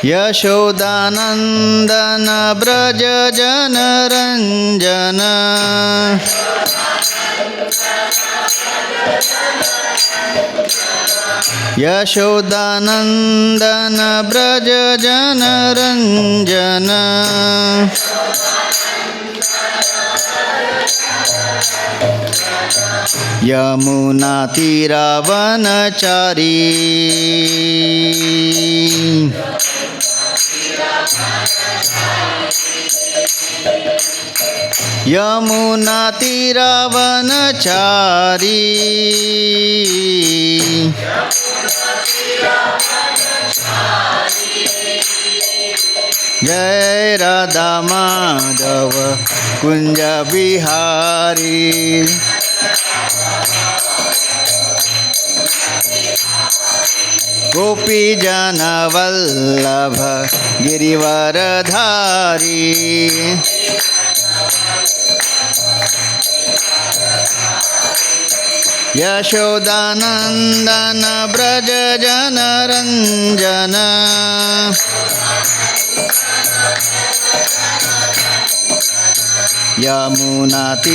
यशोदानन्दन व्रज जनरञ्जन यशोदानन्दन व्रज जनरञ्जन यमुनातीरावनचारी यमुनातीरावनचारी जय राधा माधव कुंज बिहारी गोपी जन वल्लभ गिरिवरधारी यशोदानन्दन व्रज जनरञ्जन यमुनातीरावनचारी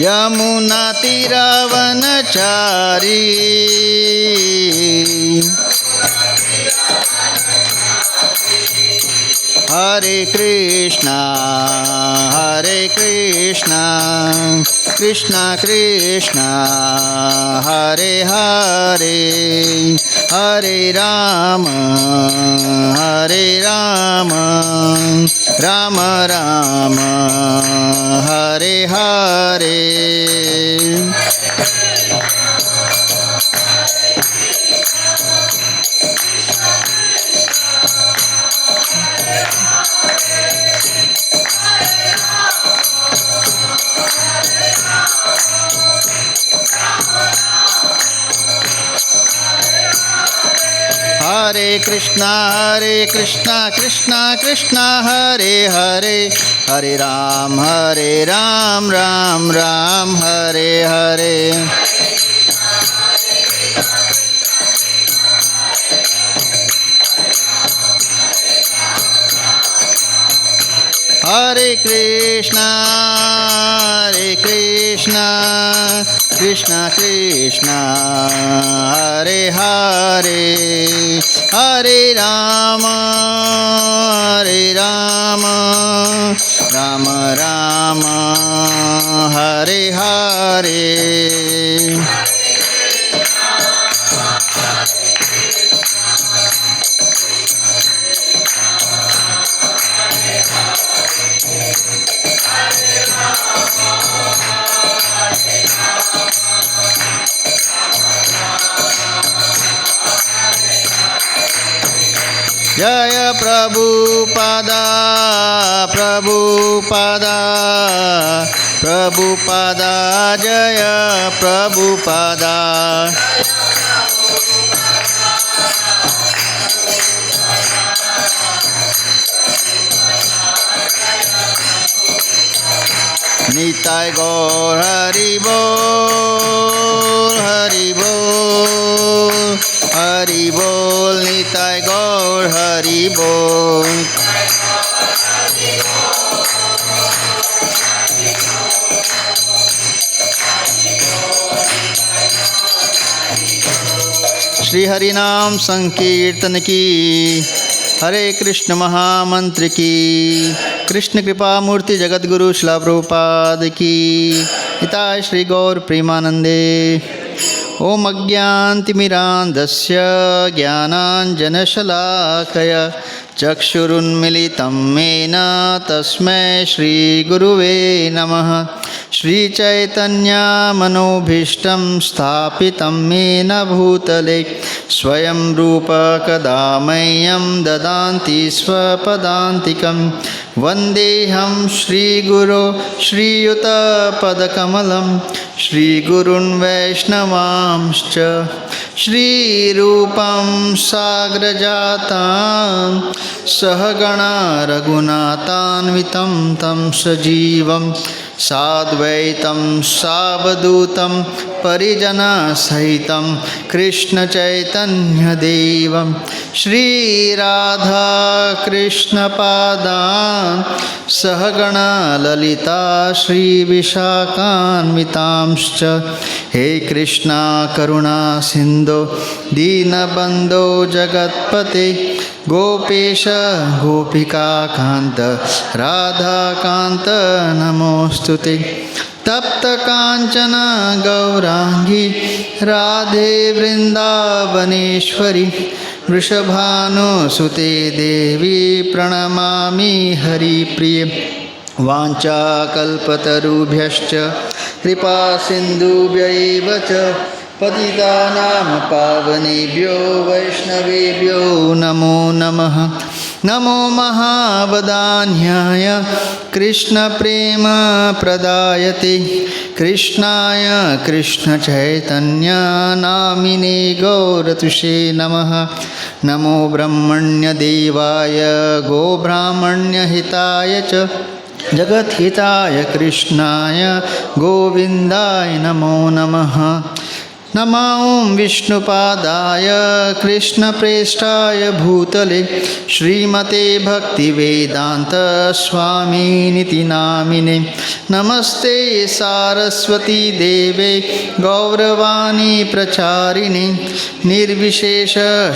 यमुनातीरावनचारी हरे कृष्णा कृष्णा कृष्णा हरे हरे हरे राम राम राम हरे हरे हरे कृष्णा कृष्णा कृष्णा हरे हरे हरे राम राम राम हरे हरे हरे कृष्णा कृष्णा कृष्णा हरे हरे हरे राम राम राम हरे हरे जय प्रभुपादा जय प्रभुपादा निताय गौर हरि बोल हरि बोल निताय गौर हरि बोल श्री हरि नाम संकीर्तन की हरे कृष्ण महामंत्र की कृष्ण कृपा मूर्ति जगत गुरु श्रील प्रभुपाद की हिताय श्री गौर प्रेमानंदे। ओम अज्ञानतिमिरान्धस्य ज्ञानाञ्जनशलाकया चक्षुरुन्मिलितं येन तस्मै श्रीगुरुवे नमः। श्रीचैतन्यमनोभीष्टं स्थापितं येन भूतले स्वयं रूप कदा मह्यं ददाति स्वपदान्तिकं। वन्देऽहं श्रीगुरो श्रीयुतपदकमलं श्रीगुरुन् वैष्णवांश्च श्रीरूपं साग्रजातां सहगणा रघुनाथान्वितं तं सजीवं साद्वैतं सावधूतं परिजनसहितं कृष्णचैतन्यदेवं श्रीराधाकृष्णपादान् सहगणा ललिता श्रीविशाखान्वितांश्च हे कृष्णा करुणा सिन्धो दीनबन्धो जगत्पते गोपेश गोपिकाकान्त राधाकान्त नमोऽस्तु ते तप्त कांचन गौरांगी राधे वृंदावनेश्वरी वृषभानुसुते देवी प्रणमामि हरिप्रिय वाञ्छाकल्पतरुभ्यश्च कृपा सिन्धुभ्यैव च पतितानां पावनेभ्यो वैष्णवेभ्यो नमो नमः। नमो महावदान्याय कृष्णप्रेमप्रदायते कृष्णाय कृष्णचैतन्य नामिने गौरतुषे नमः। नमो ब्रह्मण्यदेवाय गोब्राह्मण्यहिताय च जगद्हिताय कृष्णाय गोविन्दाय नमो नमः। नमो विष्णुपादाय कृष्णप्रेष्ठाय भूतले श्रीमते भक्तिवेदांत स्वामिनिति नामिने नमस्ते सारस्वती देवे गौरवाणी प्रचारिणे निर्विशेष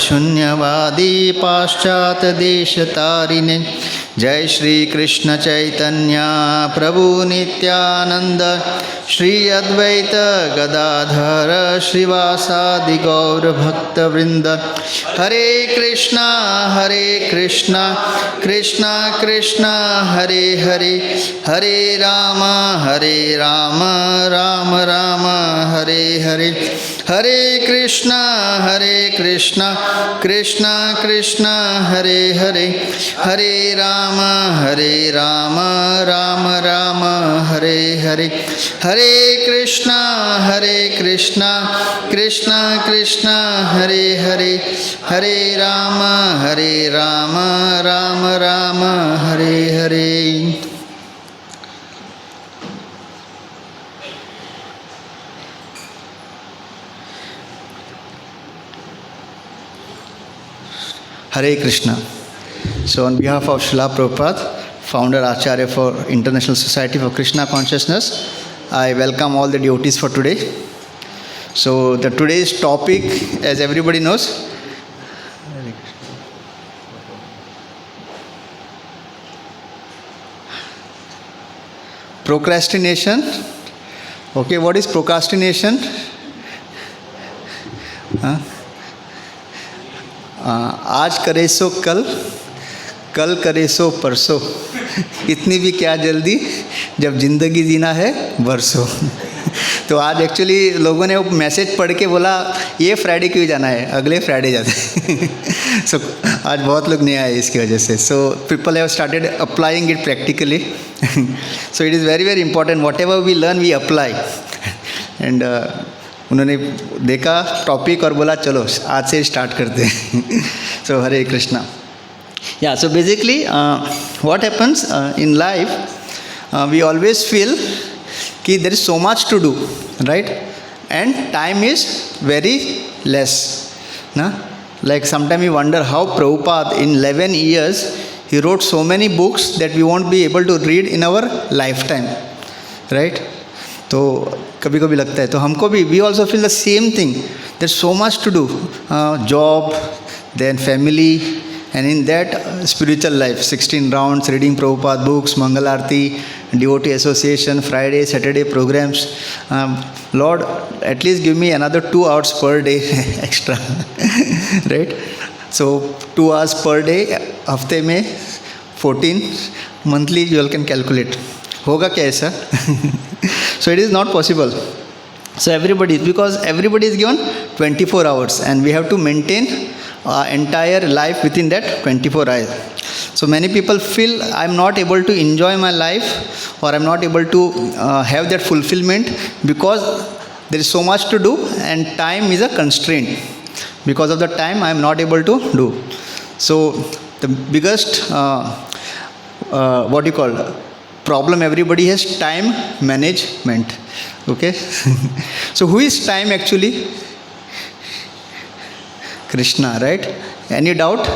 शून्यवादी पाश्चात्यदेशतारिणे जय श्री कृष्ण चैतन्य प्रभु नित्यानंद श्री अद्वैत गदाधर श्रीवासादि गौर भक्तवृंद हरे Krishna Krishna Krishna Hare Hare Hare Ram Ram Ram Hare Hare Hare Krishna Krishna Krishna Hare Hare Hare Ram Ram Ram Hare Hare Hare Krishna Krishna Krishna Hare Hare Hare Ram Ram Ram Hare Hare. Hare Krishna. So on behalf of Srila Prabhupada, founder Acharya for International Society for Krishna Consciousness, I welcome all the devotees for today. So the today's topic, as everybody knows, procrastination. Okay, what is procrastination? आज करे सो कल, कल करे सो परसों, इतनी भी क्या जल्दी जब ज़िंदगी जीना है बरसों। तो आज एक्चुअली लोगों ने वो मैसेज पढ़ के बोला ये फ्राइडे क्यों जाना है, अगले फ्राइडे जाते हैं। सो आज बहुत लोग नहीं आए इसकी वजह से। So people have started applying it practically. So it is very very important, whatever we learn we apply. And उन्होंने देखा टॉपिक और बोला चलो आज से स्टार्ट करते हैं। सो Hare Krishna. Yeah so basically what happens in life, we always feel कि there is so much to do, right, and time is very less ना। Like sometimes we wonder how Prabhupada in 11 years he wrote so many books that we won't be able to read in our lifetime, right? तो कभी कभी लगता है, तो हमको भी we also feel the same thing. There's so much to do, job, then family, and in that spiritual life, 16 rounds, reading Prabhupada books, Mangal Aarti, devotee association, Friday, Saturday programs. Lord, at least give me another 2 hours per day extra, right? So 2 hours per day, हफ्ते में 14, monthly you all can calculate. होगा क्या ऐसा? So it is not possible. So everybody, because everybody is given 24 hours and we have to maintain entire life within that 24 hours. So many people feel I am not able to enjoy my life or I am not able to have that fulfillment because there is so much to do and time is a constraint. Because of the time I am not able to do. So the biggest what you call problem everybody has, time management. Okay. So who is time actually? Krishna, right? Any doubt?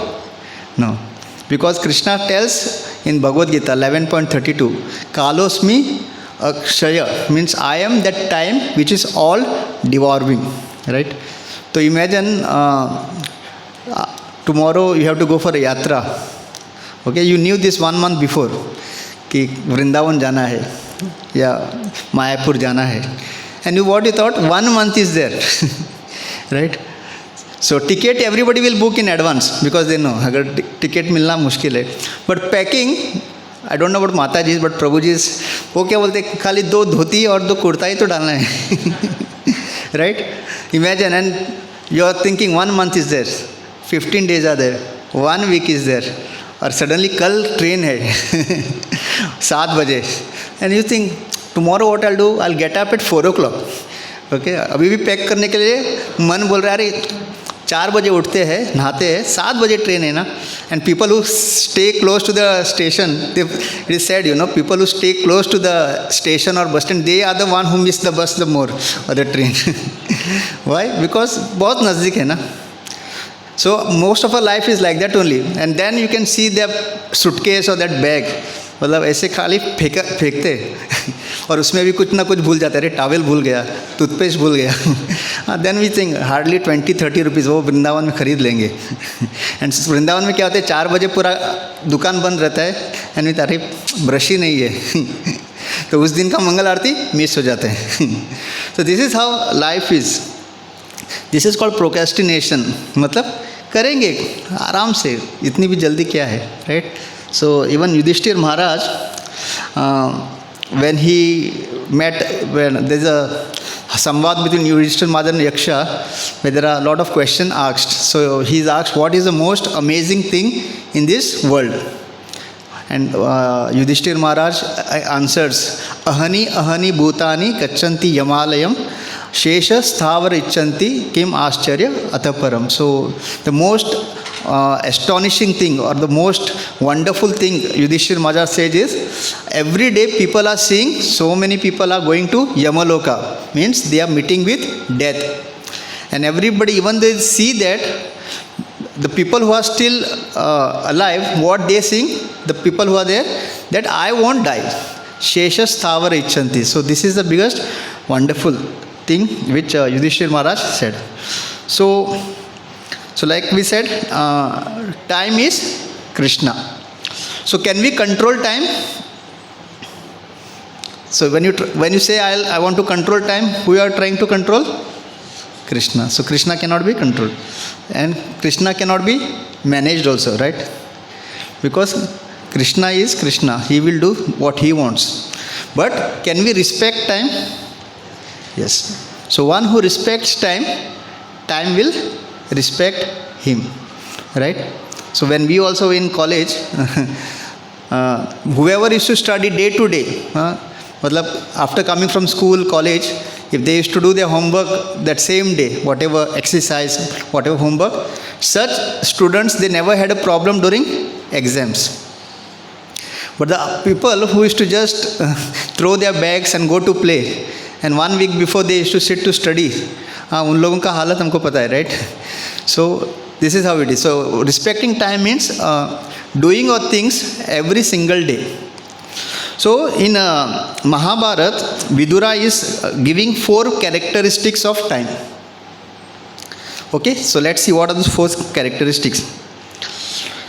No. Because Krishna tells in Bhagavad Gita 11.32, Kalosmi Akshaya, means I am that time which is all devouring, right? So imagine tomorrow you have to go for a yatra. Okay, you knew this 1 month before कि वृंदावन जाना है या मायापुर जाना है, and what you thought, 1 month is there. Right? So ticket everybody will book in advance because they know अगर ticket मिलना मुश्किल है. But packing, I don't know about माता जी, but प्रभुजी वो क्या बोलते हैं, खाली 2 धोती और 2 कुर्ता ही तो डालना है. Right? Imagine, and you are thinking 1 month is there, 15 days are there, 1 week is there, और सडनली कल ट्रेन है 7 बजे, and you think tomorrow what I do, I get up at 4 o'clock. Okay, अभी भी पैक करने के लिए मन बोल रहा है अरे 4 बजे उठते हैं, नहाते हैं, 7 बजे ट्रेन है ना. And people who stay close to the station, it is sad, you know, people who stay close to the station और bus stand, they are the one who miss the bus the more और the train. Y? Because बहुत नज़दीक है ना. So most of our life is like that only, and then you can see their suitcase or that bag, मतलब ऐसे खाली फेंकते और उसमें भी कुछ ना कुछ भूल जाते. अरे टावल भूल गया, टूथपेस्ट भूल गया. Then we think hardly 20-30 rupees वो वृंदावन में ख़रीद लेंगे. एंड वृंदावन में क्या होता है, 4 बजे पूरा दुकान बंद रहता है, एंड वी अरे ब्रश ही नहीं है. तो उस दिन का मंगल आरती मिस हो जाते हैं. तो this is how life is. This is called procrastination. मतलब करेंगे आराम से, इतनी भी जल्दी क्या है, right? So even Yudhishthir Maharaj, when he met, when there is a samvad between Yudhishthir Maharaj and Yaksha, where there are a lot of questions asked. So he is asked, what is the most amazing thing in this world? And Yudhishthir Maharaj answers, ahani ahani bhutani kachanti yamalayam shesha sthavar ichanti kim ascharya ataparam. So the most astonishing thing or the most wonderful thing Yudhishthir Maharaj says is, every day people are seeing, so many people are going to Yamaloka, means they are meeting with death. And everybody, even they see that the people who are still alive, what they sing, the people who are there, that I won't die. Shesha sthavar ichanti. So this is the biggest wonderful thing which Yudhishthir Maharaj said. So like we said, time is Krishna. So can we control time? So when you say I want to control time, who you are trying to control? Krishna. So Krishna cannot be controlled, and Krishna cannot be managed also, right? Because Krishna is Krishna. He will do what he wants. But can we respect time? Yes. So one who respects time, time will respect him, right? So when we also in college, whoever used to study day to day, matlab after coming from school, college, if they used to do their homework that same day, whatever exercise, whatever homework, such students, they never had a problem during exams. But the people who used to just throw their bags and go to play, and 1 week before they used to sit to study, उन लोगों का हालत हमको पता है, right? So this is how it is. So respecting time means doing our things every single day. So in Mahabharata, Vidura is giving 4 characteristics of time. Okay, so let's see what are those 4 characteristics.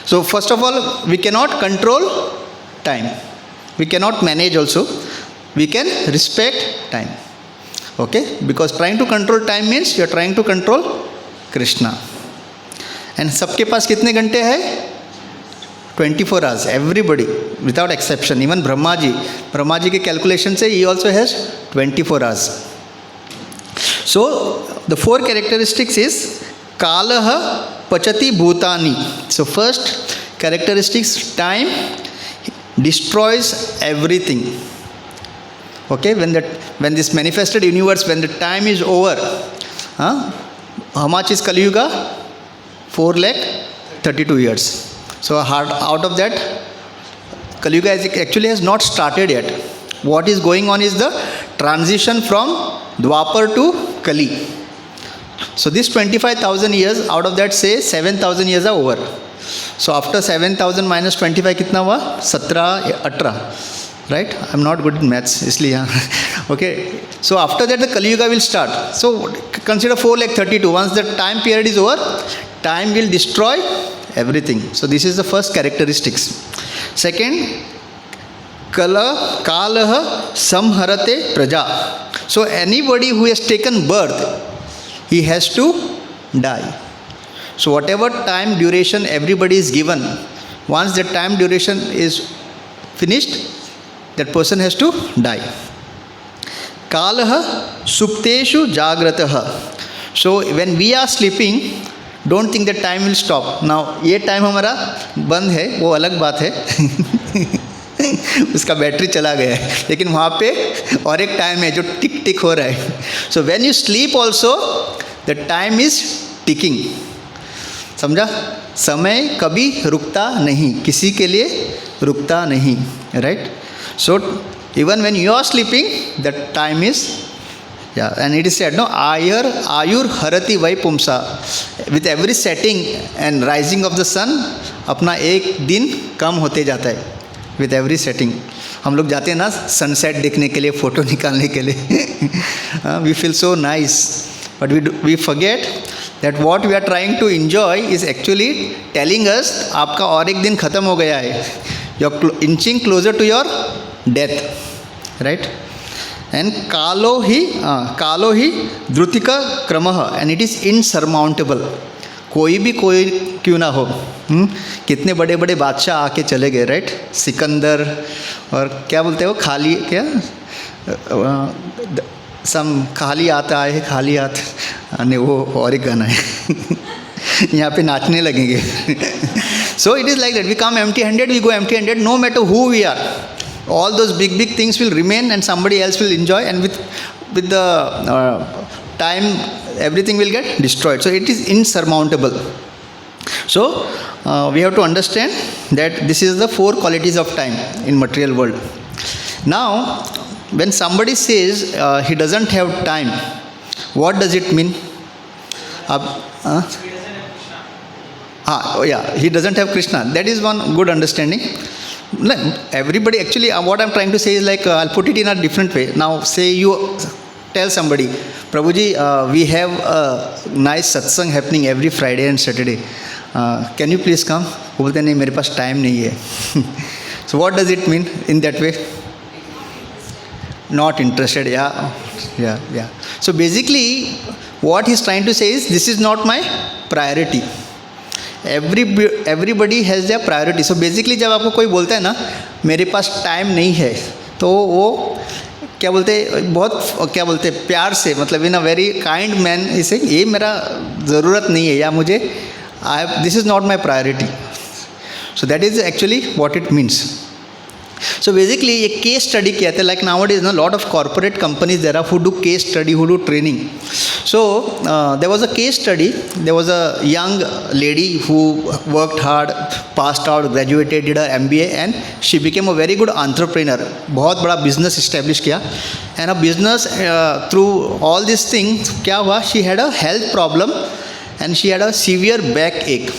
So first of all, we cannot control time. We cannot manage also. We can respect time. Okay, because trying to control time means you are trying to control Krishna. And सबके पास कितने घंटे हैं? 24 hours. Everybody, without exception. Even Brahma ji के calculation से he also has 24 hours. So the 4 characteristics is Kalaha Pachati Bhutani. So first characteristics, time destroys everything. Okay, when this manifested universe, when the time is over, how much is Kali Yuga? 4,32,000 years. So out of that, Kali Yuga actually has not started yet. What is going on is the transition from Dwapar to Kali. So this 25,000 years, out of that say 7,000 years are over. So after 7,000 minus 25 कितना हुआ? 17, 18, right? I'm not good in maths, इसलिए हाँ. Okay. So after that the Kali Yuga will start. So consider 4,32,000. Once the time period is over, time will destroy everything. So this is the first characteristics. Second, kalah samharate praja. So anybody who has taken birth, he has to die. So whatever time duration everybody is given, once the time duration is finished, that person has to die. Kalah supteshu jagratah. So when we are sleeping, don't think that time will stop. Now ये time हमारा बंद है, वो अलग बात है. उसका battery चला गया है, लेकिन वहाँ पे और एक टाइम है जो टिक टिक हो रहा है. So when you sleep also, the time is ticking. समझा? समय कभी रुकता नहीं, किसी के लिए रुकता नहीं, right? So even when you are sleeping, the time is, yeah, and it is said, no, ayur harati vai pumsa. With every setting and rising of the sun, अपना एक दिन कम होते जाता है. With every setting. हम लोग जाते हैं ना सनसेट देखने के लिए, फ़ोटो निकालने के लिए. We feel so nice, but we forget that what we are trying to enjoy is actually telling us आपका और एक दिन ख़त्म हो गया है. You're inching closer to your death, right? And kalo hi dhrutika kramah, and it is insurmountable. कोई भी कोई क्यों ना हो, कितने बड़े बड़े बादशाह आके चले गए, राइट? सिकंदर और क्या बोलते हो, खाली क्या सम खाली आता है, खाली आता नहीं, वो और एक गाना है. यहाँ पे नाचने लगेंगे. So it is like that. We come empty-handed, we go empty-handed. No matter who we are, all those big things will remain, and somebody else will enjoy. And with the time, everything will get destroyed. So it is insurmountable. So we have to understand that this is the 4 qualities of time in material world. Now, when somebody says he doesn't have time, what does it mean? He doesn't have Krishna. That is one good understanding. Everybody, actually, what I'm trying to say is like, I'll put it in a different way. Now, say you tell somebody, Prabhuji, we have a nice satsang happening every Friday and Saturday. Can you please come? बोलते नहीं, मेरे पास time नहीं है. So what does it mean in that way? Not interested. Yeah. So basically, what he's trying to say is, this is not my priority. Everybody has their priority. So basically, जब आपको कोई बोलता है ना, मेरे पास time नहीं है, तो वो क्या बोलते हैं, बहुत क्या बोलते हैं, प्यार से, मतलब इन अ वेरी काइंड मैन, इसे ये मेरा ज़रूरत नहीं है, या मुझे this is not my priority. So that is actually what it means. So basically, a case study किया था, like nowadays, a lot of corporate companies there are who do case study, who do training. So there was a case study. There was a young lady who worked hard, passed out, graduated, did her MBA, and she became a very good entrepreneur. बहुत बड़ा business establish किया, and a business through all these things क्या हुआ? She had a health problem, and she had a severe backache,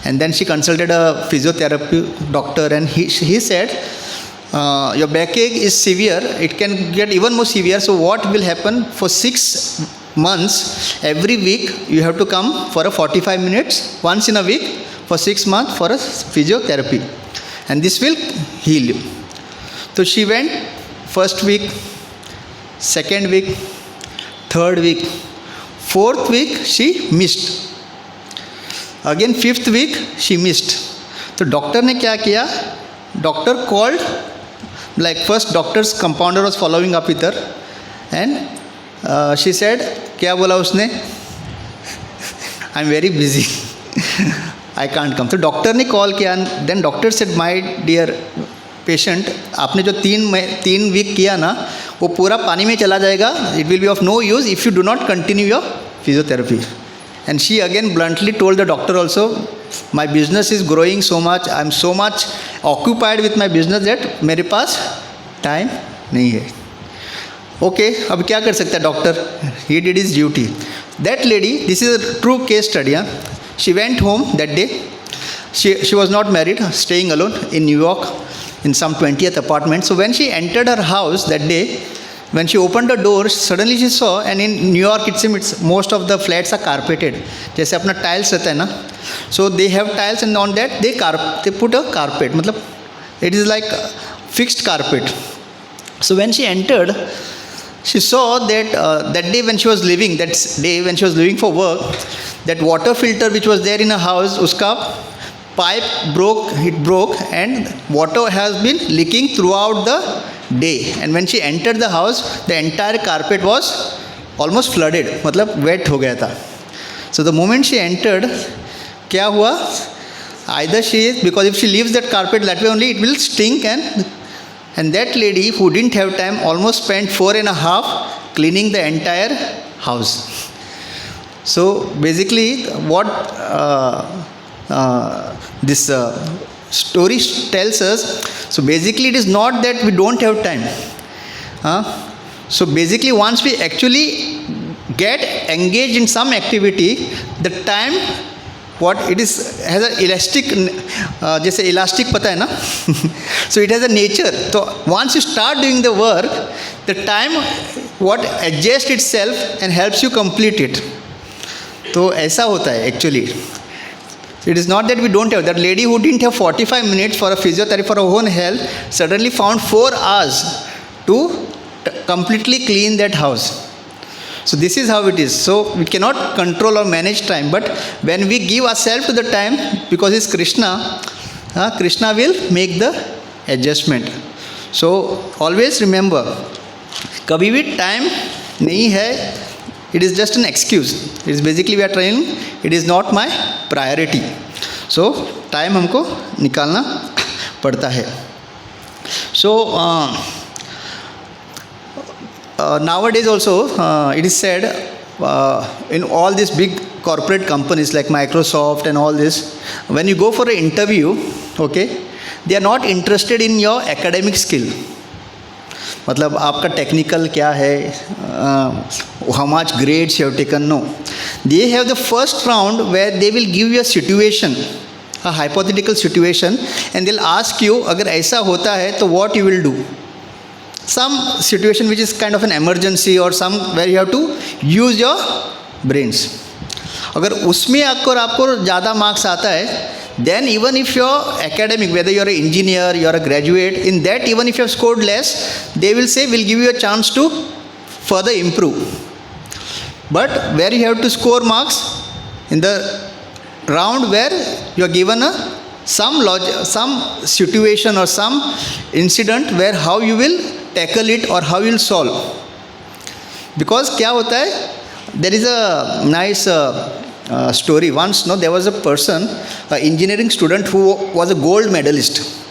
and then she consulted a physiotherapy doctor, and he said, your backache is severe, it can get even more severe. So what will happen, for 6 months, every week you have to come for a 45 minutes once in a week for 6 months for a physiotherapy, and this will heal you. So she went first week, second week, third week, fourth week she missed, again fifth week she missed. तो doctor ने क्या किया, doctor called, like first doctor's compounder was following up with her, and she said, क्या बोला उसने, I'm very busy, I can't come. तो doctor ने call किया, then doctor said, my dear patient, आपने जो 3 वीक किया ना, वो पूरा पानी में चला जाएगा, it will be of no use if you do not continue your physiotherapy. And she again bluntly told the doctor also, my business is growing so much, I am so much occupied with my business that मेरे पास time नहीं है. Okay, अब क्या कर सकता है doctor? He did his duty. That lady, this is a true case study. She went home that day. She was not married, staying alone in New York in some 20th apartment. So when she entered her house that day, when she opened the door, suddenly she saw, and in New York it's most of the flats are carpeted. जैसे अपना tiles रहता है ना, so they have tiles and on that they put a carpet. मतलब it is like fixed carpet. So when she entered, she saw that that day when she was leaving for work, that water filter which was there in her house, uska pipe broke and water has been leaking throughout the day. And when she entered the house, the entire carpet was almost flooded, मतलब wet हो गया था. So the moment she entered, क्या हुआ? Either because if she leaves that carpet that way only, it will stink, and that lady who didn't have time almost spent 4.5 cleaning the entire house. So basically what this story tells us, so basically it is not that we don't have time. So basically once we actually get engaged in some activity, the time what it is has an elastic, जैसे elastic पता है ना, so it has a nature. So once you start doing the work, the time what adjusts itself and helps you complete it. तो ऐसा होता है actually. It is not that we don't have. That lady who didn't have 45 minutes for a physiotherapy for her own health suddenly found 4 hours to completely clean that house. So this is how it is. So we cannot control or manage time, but when we give ourselves to the time, because it's Krishna, Krishna will make the adjustment. So always remember, कभी भी time नहीं है, it is just an excuse. It is basically we are trying, it is not my priority. So time हमको निकालना पड़ता है. So nowadays also it is said in all these big corporate companies like Microsoft and all this, when you go for an interview, okay, they are not interested in your academic skill. मतलब आपका technical क्या है, how much grades you have taken, no. They have the first round where they will give you a situation, a hypothetical situation, and they'll ask you अगर ऐसा होता है तो what you will do. Some situation which is kind of an emergency or some where you have to use your brains. अगर उसमें आपको ज़्यादा marks आता है, then even if you're academic, whether you're an engineer, you're a graduate, in that even if you have scored less, they will say we'll give you a chance to further improve. But where you have to score marks in the round where you're given some situation or some incident where how you will tackle it or how you will solve. Because क्या होता है, there is a nice story. Once, there was a person, an engineering student who was a gold medalist.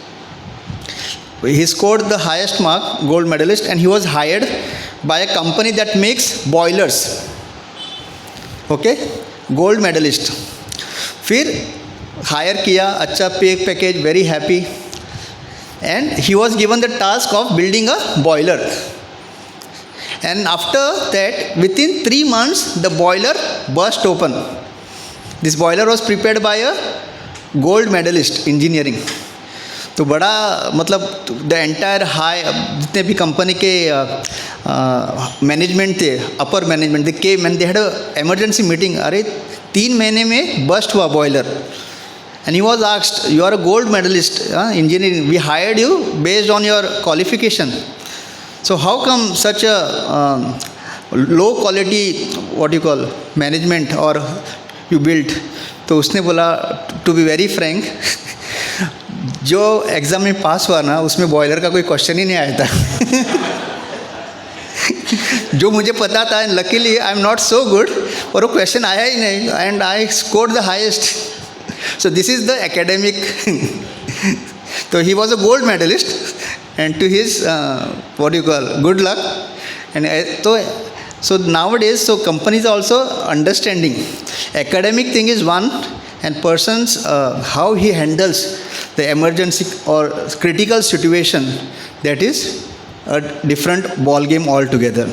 He scored the highest mark, gold medalist, and he was hired by a company that makes boilers. Okay, gold medalist. फिर hire किया, अच्छा pay package, very happy, and he was given the task of building a boiler. And after that, within 3 months, the boiler burst open. This boiler was prepared by a gold medalist engineering. तो बड़ा मतलब the entire high जितने भी company के management थे, upper management, they came and they had a emergency meeting. अरे 3 महीने में burst हुआ boiler. And he was asked, you are a gold medalist, engineering, we hired you based on your qualification. So how come such a low quality, what you call, management or you built? तो उसने बोला, to be very frank, जो exam में पास हुआ ना, उसमें boiler का कोई क्वेश्चन ही नहीं आया था. जो मुझे पता था, and luckily I am not so good, और वो क्वेश्चन आया ही नहीं, and I scored the highest. So this is the academic. So he was a gold medalist, and to his good luck. And so nowadays, so companies are also understanding academic thing is one, and person's how he handles the emergency or critical situation, that is a different ball game altogether.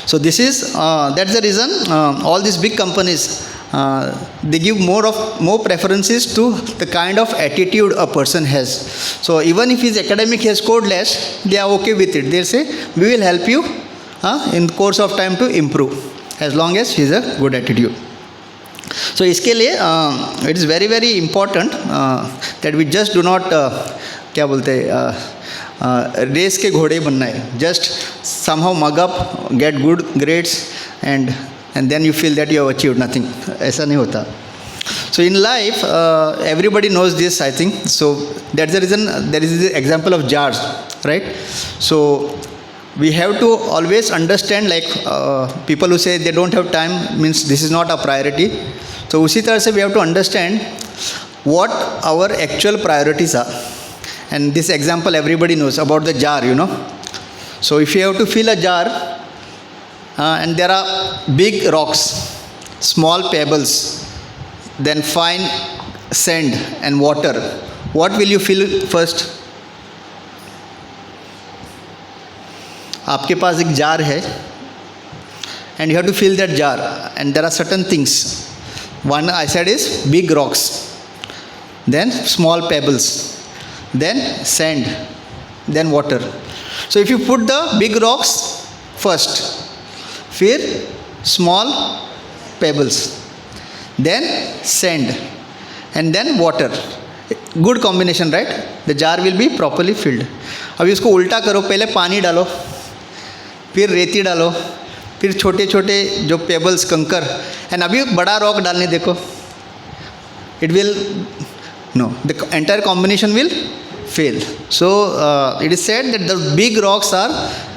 So this is that's the reason all these big companies they give more preferences to the kind of attitude a person has. So even if his academic has scored less, they are okay with it. They say we will help you in course of time to improve, as long as he has a good attitude. So इसके लिए it is very very important that we just do not क्या बोलते हैं race के घोड़े बनना है. Just somehow mug up, get good grades and then you feel that you have achieved nothing. ऐसा नहीं होता. So in life, everybody knows this, I think. So that's the reason there is the example of jars, right? So we have to always understand, like people who say they don't have time means this is not a priority. So उसी तरह से we have to understand what our actual priorities are. And this example everybody knows about the jar, you know. So if you have to fill a jar and there are big rocks, small pebbles, then fine sand and water, what will you fill first? आपके पास एक jar है and you have to fill that jar, and there are certain things. One I said is big rocks, then small pebbles, then sand, then water. So if you put the big rocks first, फिर small pebbles, then sand, and then water. Good combination, right? The jar will be properly filled. अब इसको उल्टा करो, पहले पानी डालो, फिर रेती डालो, फिर छोटे छोटे जो पेबल्स कंकर, एंड अभी बड़ा रॉक डालने देखो, it will no, the entire combination will fail. So it is said that the big rocks are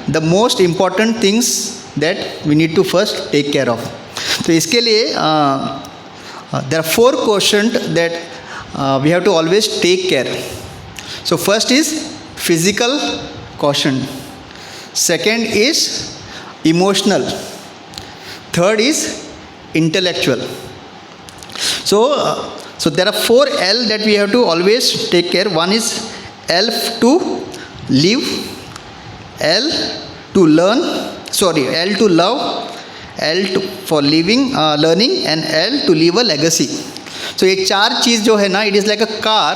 the most important things that we need to first take care of. तो इसके लिए there are 4 quotient that we have to always take care. So first is physical quotient, second is emotional, third is intellectual. So there are 4 L that we have to always take care. One is L to live, L to learn, L to love, L to for living, learning, and L to leave a legacy. So ये 4 चीज़ जो है ना, it is like a car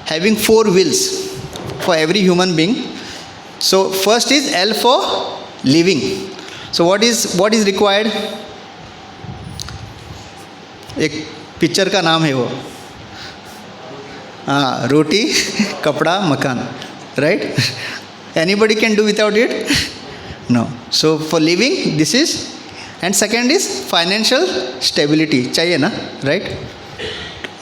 having 4 wheels for every human being. So first is L for living. So what is required? एक picture का नाम है वो, हाँ, रोटी कपड़ा मकान, right? Anybody can do without it? No. So for living this is, and second is financial stability चाहिए ना, right?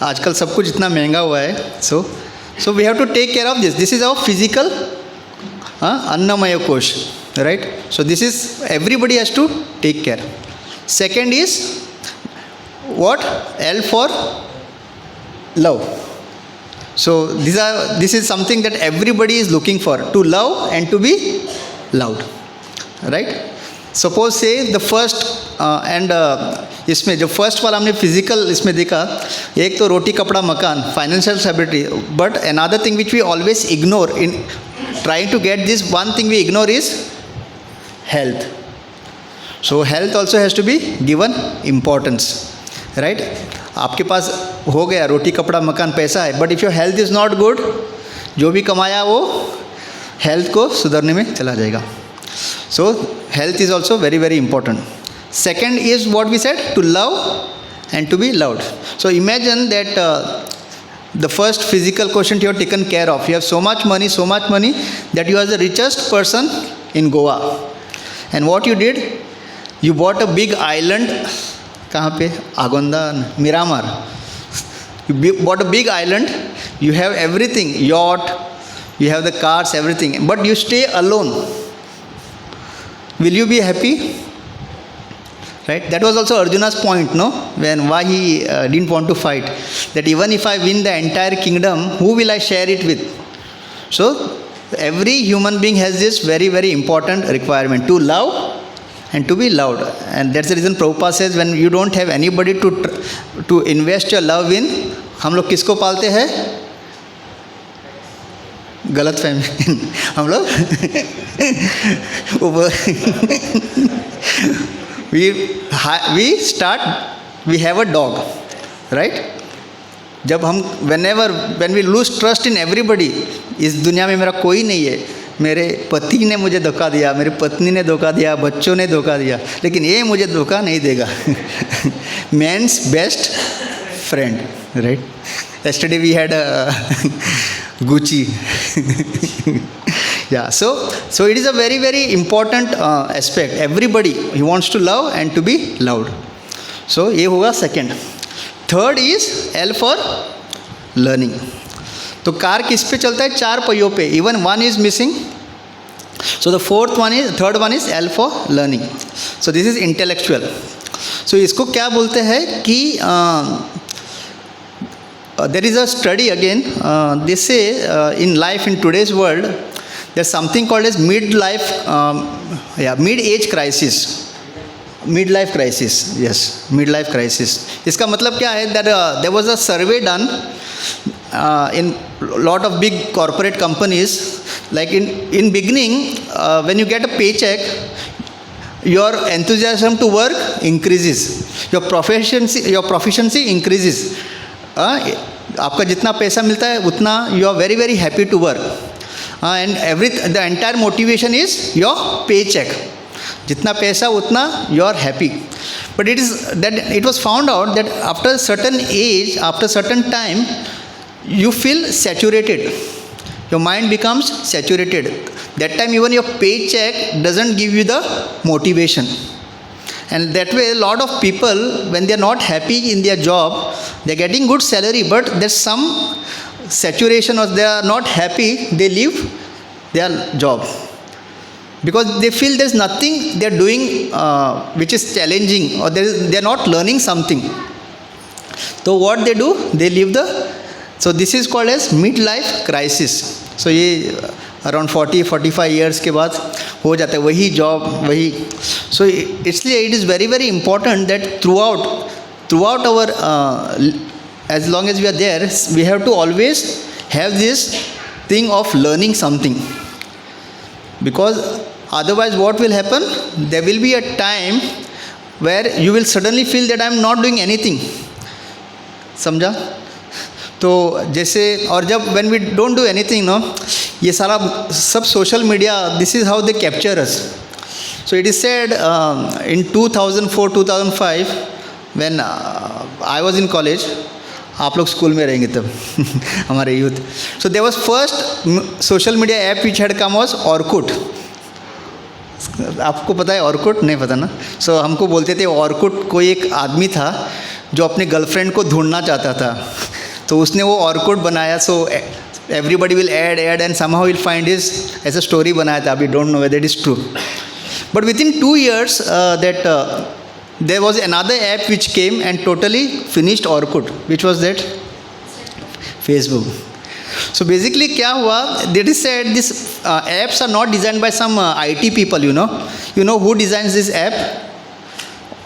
आजकल सब कुछ इतना महंगा हुआ है. So we have to take care of this. This is our physical अन्नमय कोश, right? So this is everybody has to take care. Second is what? L for love. So this is something that everybody is looking for, to love and to be loved, right? Suppose say the first इसमें जो first वाला हमने physical इसमें देखा, एक तो रोटी कपड़ा मकान, financial stability, but another thing which we always ignore in trying to get this, one thing we ignore is health. So health also has to be given importance, right? आपके पास हो गया रोटी कपड़ा मकान पैसा है, but if your health is not good, जो भी कमाया वो हेल्थ को सुधरने में चला जाएगा. So health is also very very important. Second is what we said, to love and to be loved. So imagine that the first physical quotient you have taken care of. You have so much money that you are the richest person in Goa. And what you did, you bought a big island. कहाँ पे? Agonda, Miramar. You bought a big island. You have everything, yacht, you have the cars, everything, but you stay alone. Will you be happy? Right? That was also Arjuna's point, no? Why he didn't want to fight. That even if I win the entire kingdom, who will I share it with? So every human being has this very very important requirement, to love and to be loved. And that's the reason Prabhupada says when you don't have anybody to invest your love in, हम लोग किसको पालते हैं? गलत फहमी हम लोग we have a dog, right? जब हम when we lose trust in everybody, इस दुनिया में मेरा कोई नहीं है, मेरे पति ने मुझे धोखा दिया, मेरी पत्नी ने धोखा दिया, बच्चों ने धोखा दिया, लेकिन ये मुझे धोखा नहीं देगा. Man's best friend, right? Yesterday we had a Gucci. Yeah, so it is a very, very important aspect. Everybody, he wants to love and to be loved. So ये होगा second. Third is L for learning. तो car किस पे चलता है? 4 पहियों पे. Even one is missing. So the third one is L for learning. So this is intellectual. So इसको क्या बोलते हैं कि there is a study again. They say in life in today's world, there's something called as mid-age crisis. Midlife crisis, yes, midlife crisis. इसका मतलब क्या है? That there was a survey done in lot of big corporate companies. Like in beginning, when you get a paycheck, your enthusiasm to work increases, your proficiency increases. आपका जितना पैसा मिलता है उतना you are very, very happy to work, and the entire motivation is your paycheck. जितना पैसा उतना you are happy. But it was found out that after a certain age, after a certain time, you feel saturated. Your mind becomes saturated. That time even your paycheck doesn't give you the motivation. And that way a lot of people, when they are not happy in their job, they are getting good salary, but there's some saturation, or they are not happy, they leave their job. Because they feel there's nothing they are doing which is challenging, or they are not learning something. So what they do, they leave so this is called as midlife crisis. So ये around 40-45 years के बाद हो जाता है वही job वही. So इसलिए it is very, very important that throughout our as long as we are there, we have to always have this thing of learning something. Because otherwise what will happen? There will be a time where you will suddenly feel that I am not doing anything. समझा? तो जैसे और जब when we don't do anything, no, ये सारा सब social media, this is how they capture us. So it is said in 2004-2005 when I was in college, आप लोग स्कूल में रहेंगे तब हमारे youth. So there was first social media app which had come was Orkut. आपको पता है Orkut? नहीं पता ना. So हमको बोलते थे Orkut. कोई एक आदमी था जो अपने गर्लफ्रेंड को ढूंढना चाहता था, तो उसने वो Orkut बनाया. So everybody will add and somehow will find his ऐसा story बनाया था. We don't know whether it is true. But within 2 years there was another app which came and totally finished Orkut, which was that Facebook. So basically क्या हुआ? They said these apps are not designed by some IT people, you know who designs this app?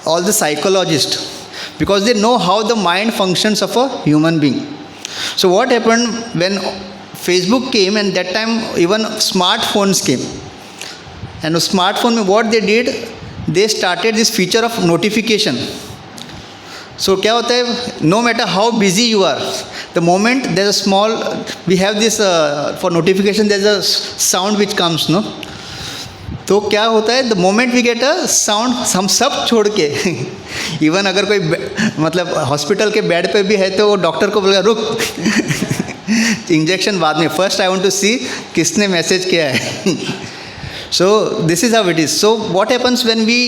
All the psychologists, because they know how the mind functions of a human being. So what happened when Facebook came, and that time even smartphones came, and the smartphone, what they did, they started this feature of notification. So क्या होता है? No matter how busy you are, the moment there's a small, we have this for notification, there's a sound which comes, no? तो क्या होता है? The moment we get a sound, हम सब छोड़ के इवन अगर कोई मतलब हॉस्पिटल के बेड पे भी है तो वो डॉक्टर को बोलेगा रुक इंजेक्शन बाद में, फर्स्ट आई वांट टू सी किसने मैसेज किया है. So this is how it is. So what happens when we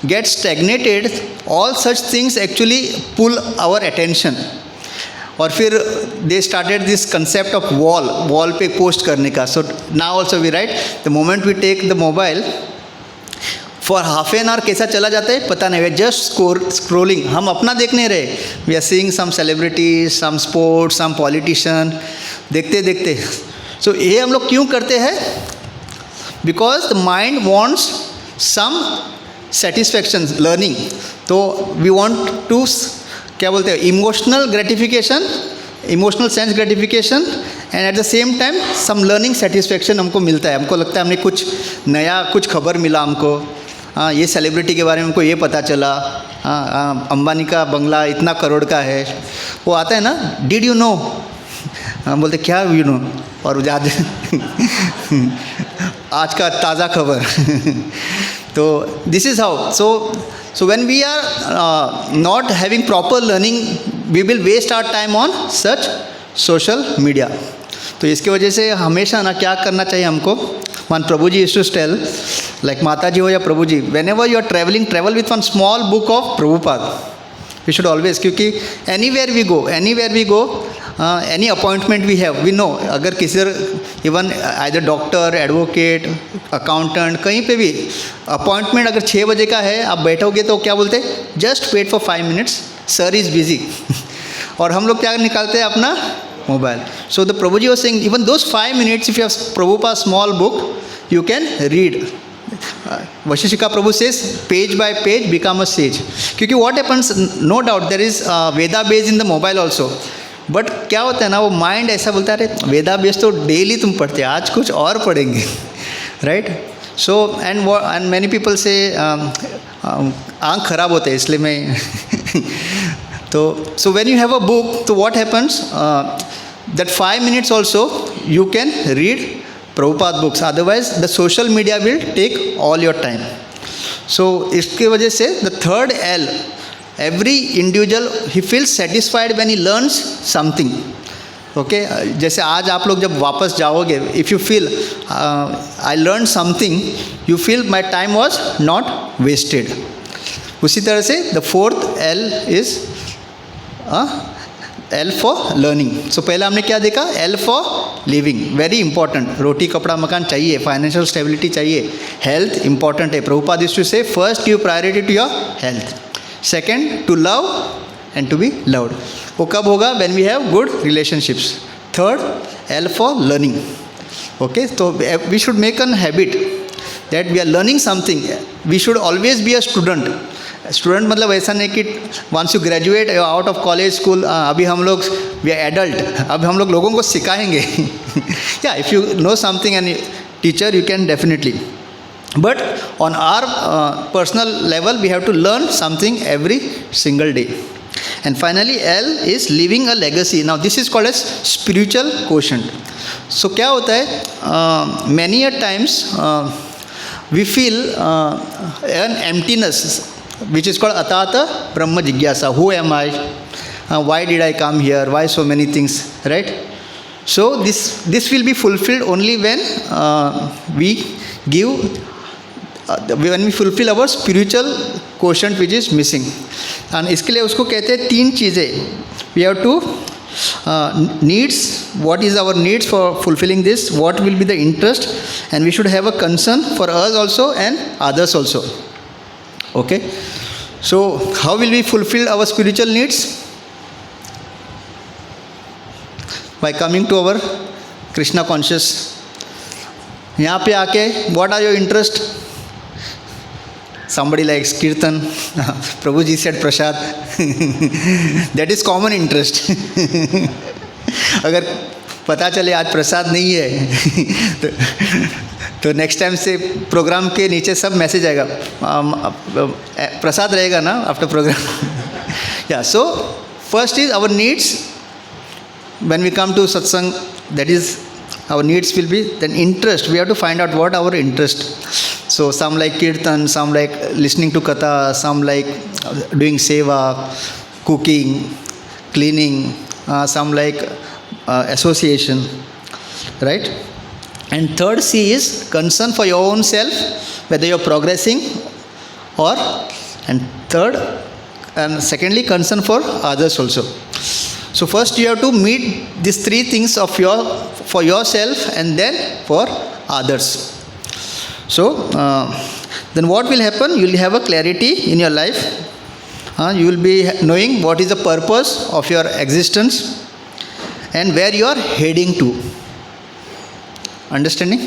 get stagnated? All such things actually pull our attention. और फिर they started this concept of wall पे post करने का. So now also we write, the moment we take the mobile, for half an hour कैसा चला जाता है पता नहीं. We are just scrolling. हम अपना देख नहीं रहे. We are seeing some celebrities, some sports, some politician. देखते. So ये हम लोग क्यों करते हैं? Because the mind wants some satisfaction learning, तो वी वांट टू क्या बोलते हैं, emotional gratification, emotional sense gratification, and at the same time some learning satisfaction हमको मिलता है। हमको लगता है हमने कुछ नया, कुछ खबर मिला हमको, हाँ ये सेलिब्रिटी के बारे में हमको ये पता चला, हाँ अंबानी का बंगला इतना करोड़ का है, वो आता है ना, डिड यू नो, हम बोलते क्या यू नो, और आज आज का ताज़ा खबर तो this is how, so when we are not having proper learning, we will waste our time on such social media. तो इसके वजह से हमेशा ना क्या करना चाहिए हमको, one Prabhuji used to tell, like माता जी हो या प्रभुजी, whenever you are traveling, travel with one small book of Prabhupada. We should always, क्योंकि anywhere we go, any appointment we have, we know, अगर किसी even either doctor, advocate, accountant, कहीं पे भी appointment अगर 6 बजे का है, आप बैठोगे तो क्या बोलते हैं, just wait for 5 minutes, sir is busy और हम लोग क्या निकालते हैं, अपना mobile. So the Prabhuji was saying, even those 5 minutes, if you have Prabhupada small book, you can read. Vashishthika Prabhu says, page by page become a sage. क्योंकि what happens, no doubt there is Veda base in the mobile also, but क्या होता है ना, वो mind ऐसा बोलता है, अरे वेदा बेस तो डेली तुम पढ़ते, आज कुछ और पढ़ेंगे, right. So and many people से आँख खराब होते हैं, इसलिए मैं तो so when you have a book, तो what happens, that 5 minutes also you can read Prabhupada books, otherwise the social media will take all your time. So इसके वजह से the third L, every individual he feels satisfied when he learns something. Okay, जैसे आज आप लोग जब वापस जाओगे, if you feel I learned something, you feel my time was not wasted. उसी तरह से the fourth L is L for learning. So पहले हमने क्या देखा, L for living, very important. रोटी कपड़ा मकान चाहिए, फाइनेंशियल स्टेबिलिटी चाहिए, हेल्थ इंपॉर्टेंट है. Prabhupada used to say, first give priority to your health, second to love and to be loved. वो कब होगा, when we have good relationships. Third, L for learning. Okay, तो we should make an habit that we are learning something. We should always be a student. Student मतलब ऐसा नहीं कि once you graduate out of college school, अभी हम लोग we are adult, अब हम लोग लोगों को सिखाएंगे. या if you know something and teacher, you can definitely, but on our personal level we have to learn something every single day. And finally L is living a legacy. Now this is called as spiritual quotient. So क्या होता है, many a times we feel an emptiness, which is called atata brahma jigyasa. Who am I? Why did I come here? Why so many things, right? So this will be fulfilled only when we give when we fulfill our spiritual quotient which is missing. And इसके लिए उसको कहते हैं 3 चीज़ें. We have to needs, what is our needs for fulfilling this, what will be the interest, and we should have a concern for us also and others also. Okay, so how will we fulfill our spiritual needs? By coming to our Krishna conscious. यहाँ पे आके, what are your interest? Somebody likes kirtan. Prabhuji said prasad. That is common interest. अगर पता चले आज प्रसाद नहीं है तो नेक्स्ट टाइम से प्रोग्राम के नीचे सब मैसेज आएगा, प्रसाद रहेगा ना after program. Yeah so first is our needs. When we come to satsang, that is our needs will be. Then interest, we have to find out what our interest. So some like kirtan, some like listening to katha, some like doing seva, cooking, cleaning, some like association, right? And third C is concern for your own self, whether you're progressing or, and third and secondly concern for others also. So first you have to meet these 3 things of for yourself and then for others. So then what will happen, you will have a clarity in your life. You will be knowing what is the purpose of your existence and where you are heading to. Understanding?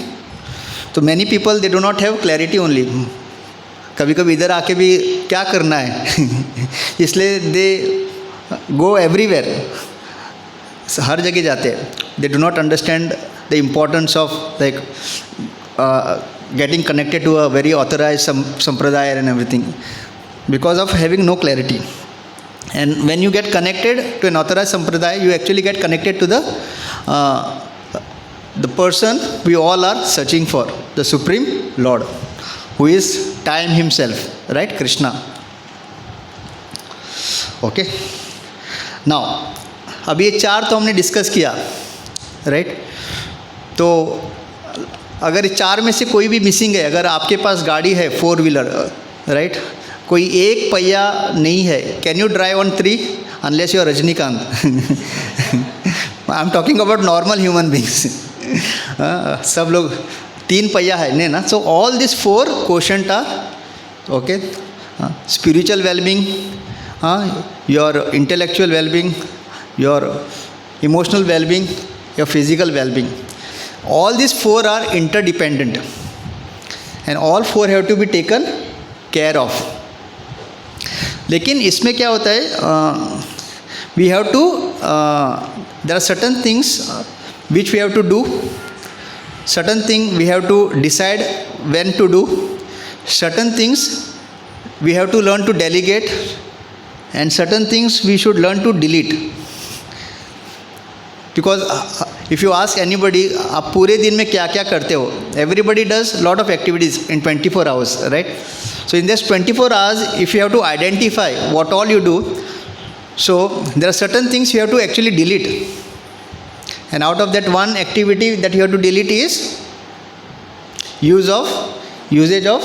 So many people, they do not have clarity only. कभी कभी इधर आके भी क्या करना है इसलिए दे go everywhere, हर जगह जाते हैं. They do not understand the importance of like getting connected to a very authorized sampradaya and everything because of having no clarity. And when you get connected to an authorized sampradaya, you actually get connected to the person we all are searching for, the Supreme Lord, who is time himself, right? Krishna. Okay. Now, अब ये 4 तो हमने discuss किया, right? तो अगर इस 4 में से कोई भी मिसिंग है, अगर आपके पास गाड़ी है 4 व्हीलर, राइट, कोई एक पहिया नहीं है, can you drive on 3 unless you are Rajinikanth? I am talking about normal human beings. सब लोग 3 पहिया है नहीं ना. So all this 4 question are okay. Spiritual wellbeing, your intellectual wellbeing, your emotional wellbeing, your physical wellbeing. All these 4 are interdependent and all 4 have to be taken care of. लेकिन इसमें क्या होता है, we have to there are certain things which we have to do, certain things we have to decide when to do, certain things we have to learn to delegate, and certain things we should learn to delete. Because if you ask anybody, आप पूरे दिन में क्या क्या करते हो? Everybody does lot of activities in 24 hours, right? So in this 24 hours, if you have to identify what all you do, so there are certain things you have to actually delete. And out of that one activity that you have to delete is usage of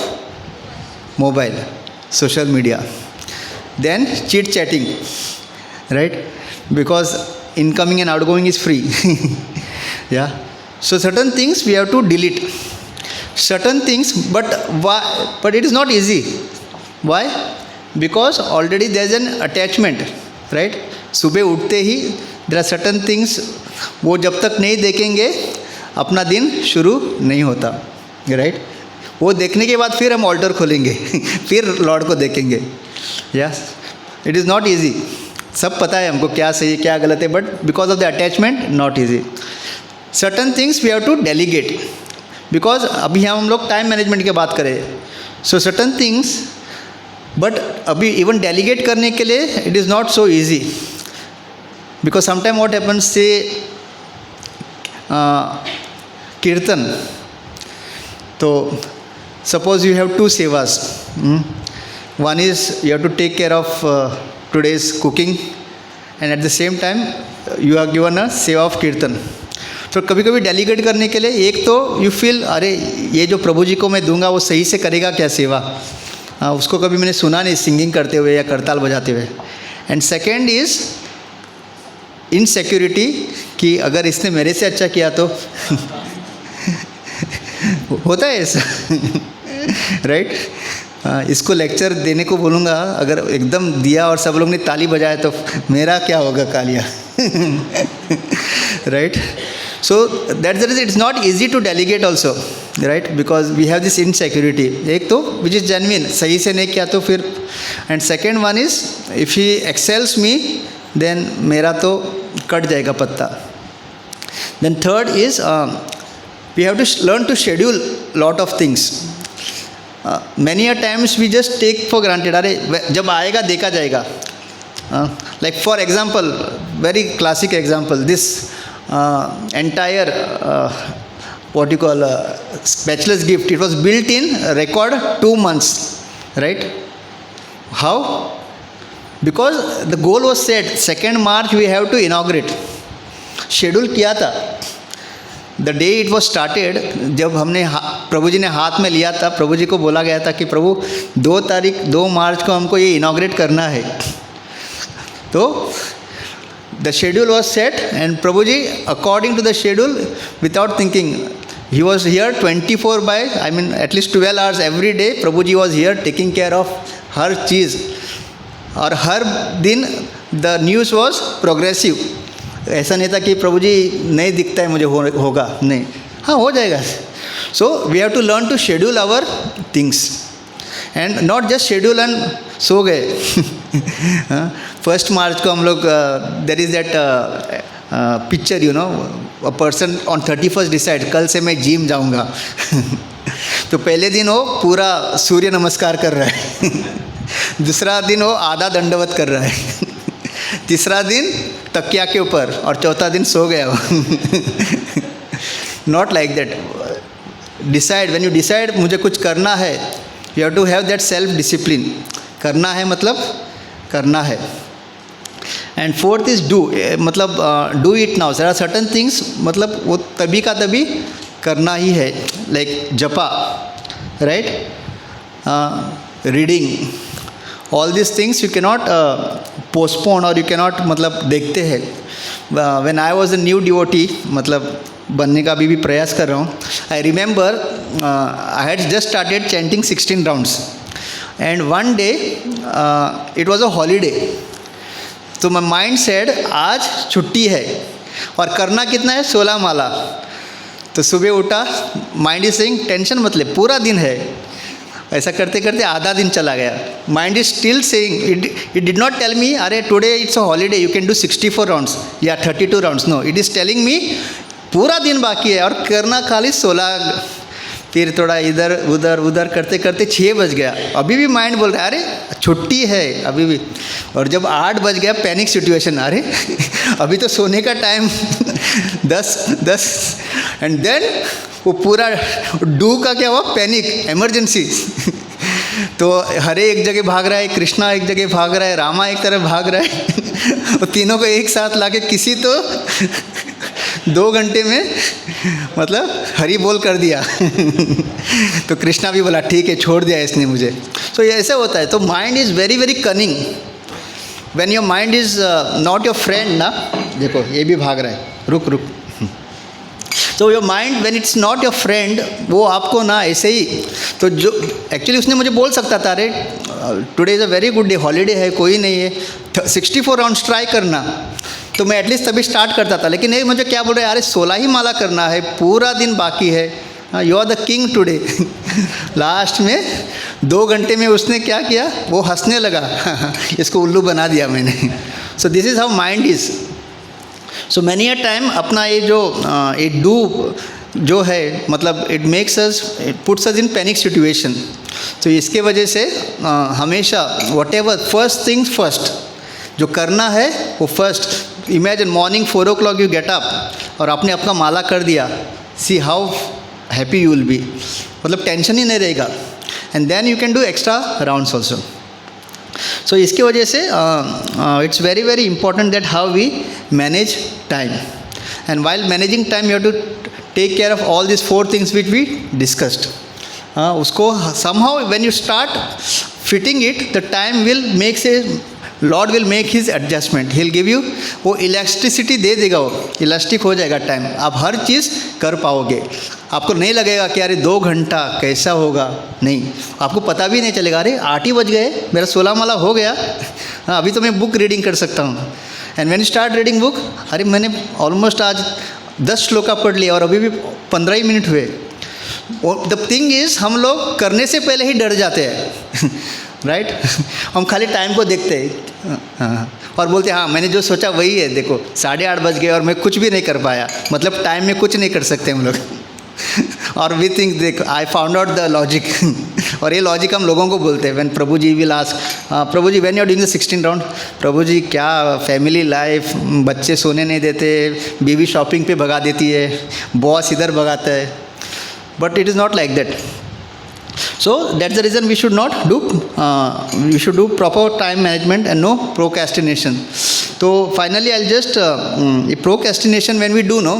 mobile, social media. Then chit chatting, right? Because incoming and outgoing is free. Yeah. So certain things we have to delete. Certain things, but it is not easy. Why? Because already there is an attachment, right? सुबह उठते ही there are certain things, वो जब तक नहीं देखेंगे अपना दिन शुरू नहीं होता, right? वो देखने के बाद फिर हम ऑल्टर खोलेंगे फिर लॉर्ड को देखेंगे. Yes. It is not easy. सब पता है हमको क्या सही है क्या गलत है, but because of the attachment not easy. Certain things we have to delegate, because अभी हम लोग टाइम मैनेजमेंट की बात करें. सो सर्टन थिंग्स, बट अभी इवन डेलीगेट करने के लिए it is not so easy, because sometime what happens say kirtan, तो suppose you have 2 sevas. One is you have to take care of today's cooking, and at the same time you are given a seva of kirtan. तो कभी कभी delegate करने के लिए, एक तो you feel अरे ये जो प्रभु जी को मैं दूंगा वो सही से करेगा क्या सेवा, उसको कभी मैंने सुना नहीं सिंगिंग करते हुए या करताल बजाते हुए. एंड सेकेंड इज़ इनसिक्योरिटी कि अगर इसने मेरे से अच्छा किया तो होता है ऐसा राइट. इसको लेक्चर देने को बोलूँगा, अगर एकदम दिया और सब लोग ने ताली बजाया तो मेरा क्या होगा Kaliya right. So that's the reason it's not easy to delegate also, right, because we have this insecurity. एक तो विच इज़ जेन्युइन, सही से नहीं किया तो फिर, and second one is if he excels me then मेरा तो कट जाएगा पत्ता. Then third is we have to learn to schedule lot of things. Many a times we just take for granted, अरे जब आएगा देखा जाएगा. Like for example, very classic example, this entire what you call bachelor's gift, it was built in record 2 months, right? How? Because the goal was set 2nd March we have to inaugurate. Schedule किया था. The day it was started, जब हमने प्रभु जी ने हाथ में लिया था, प्रभु जी को बोला गया था कि प्रभु 2 मार्च को हमको ये इनॉग्रेट करना है. तो the schedule was set and Prabhu ji according to the schedule without thinking he was here 24 by I mean at least 12 hours every day. Prabhu ji was here taking care of हर चीज़, और हर दिन द न्यूज़ वॉज प्रोग्रेसिव. ऐसा नहीं था कि प्रभु जी नहीं दिखता है मुझे होगा, नहीं, हाँ हो जाएगा. So we have to learn to schedule our things. And not just schedule and सो गए. 1 मार्च को हम लोग there is that picture you know, a person on 31st decide कल से मैं जिम जाऊंगा. तो पहले दिन वो पूरा सूर्य नमस्कार कर रहा है. दूसरा दिन वो आधा दंडवत कर रहा है. तीसरा दिन तकिया के ऊपर, और चौथा दिन सो गया वो. Not like that. Decide, when you decide मुझे कुछ करना है, you have to have that self discipline. करना है मतलब करना है. एंड फोर्थ इज़ डू, मतलब do it now. There are certain things, मतलब वो तभी का तभी करना ही है. लाइक जपा, right, reading, all this things you cannot postpone और यू कैनॉट, मतलब देखते हैं. When I was a new devotee, मतलब बनने का भी प्रयास कर रहा हूँ. I remember I had just started chanting 16 rounds and one day it was a holiday. तो माई माइंड सेड आज छुट्टी है और करना कितना है, 16 माला. तो सुबह उठा, माइंड इज सेइंग टेंशन मत ले, पूरा दिन है. ऐसा करते करते आधा दिन चला गया. Mind is still saying, it did not tell me अरे today it's a holiday you can do 64 rounds या 32 rounds. No, it is telling me पूरा दिन बाकी है और करना खाली 16. फिर थोड़ा इधर उधर उधर करते करते 6 बज गया. अभी भी माइंड बोल रहा है अरे छुट्टी है अभी भी. और जब 8 बज गया, पैनिक सिचुएशन, अरे अभी तो सोने का टाइम 10. एंड देन वो पूरा डू का क्या हुआ, पैनिक, इमरजेंसी. तो हरे एक जगह भाग रहा है, कृष्णा एक जगह भाग रहा है, रामा एक तरफ भाग रहा है. और तीनों को एक साथ लाके किसी तो 2 घंटे में मतलब हरी बोल कर दिया. तो कृष्णा भी बोला ठीक है, छोड़ दिया इसने मुझे. तो ये ऐसे होता है. तो mind is very very cunning. When your mind is not your friend ना, देखो ये भी भाग रहा है, रुक रुक. तो your mind when it's not your friend, वो आपको ना ऐसे ही, तो जो एक्चुअली उसने मुझे बोल सकता था अरे today is a very good day, holiday है, कोई नहीं है, 64 राउंड्स ट्राई करना. तो मैं एटलीस्ट तभी स्टार्ट करता था. लेकिन नहीं, मुझे क्या बोल रहे, अरे 16 ही माला करना है, पूरा दिन बाकी है, you are the king today. Last में 2 घंटे में उसने क्या किया, वो हंसने लगा. इसको उल्लू बना दिया मैंने. So this is how mind is. So many a time अपना ये जो इट डू जो है, मतलब it makes us, it puts us in panic situation. तो इसके वजह से हमेशा what ever first things first, जो करना है वो first. Imagine morning 4 o'clock you get up और आपने अपना माला कर दिया. See how happy you will be, मतलब टेंशन ही नहीं रहेगा. And then you can do extra rounds also. So इसकी वजह से it's very very important that how we manage time. And while managing time you have to take care of all this 4 things which we discussed. उसको somehow when you start fitting it, the time will makes a Lord will make his adjustment. He will give you, वो elasticity दे देगा, वो elastic हो जाएगा time. आप हर चीज़ कर पाओगे. आपको नहीं लगेगा कि अरे 2 घंटा कैसा होगा, नहीं, आपको पता भी नहीं चलेगा अरे 8 ही बज गए, मेरा 16 माला हो गया. हाँ, अभी तो मैं बुक रीडिंग कर सकता हूँ. And when you start reading book, अरे मैंने ऑलमोस्ट आज 10 श्लोका पढ़ लिया और अभी भी 15 ही मिनट हुए. द थिंग इज़, हम लोग करने से पहले ही डर जाते हैं. राइट हम खाली टाइम को देखते हैं और बोलते हैं हाँ मैंने जो सोचा वही है, देखो 8:30 बज गए और मैं कुछ भी नहीं कर पाया, मतलब टाइम में कुछ नहीं कर सकते हम लोग. और वी थिंक, देखो I found out the logic. और ये लॉजिक हम लोगों को बोलते हैं. When Prabhu ji will ask, Prabhu ji when you are doing the 16 round, Prabhu ji क्या फैमिली लाइफ, बच्चे सोने नहीं देते, बीवी शॉपिंग पे भगा देती है, बॉस इधर भगाता है. But it is not like that. So that's the reason we should not do, we should do proper time management and no procrastination. So finally I'll just, procrastination when we do, no,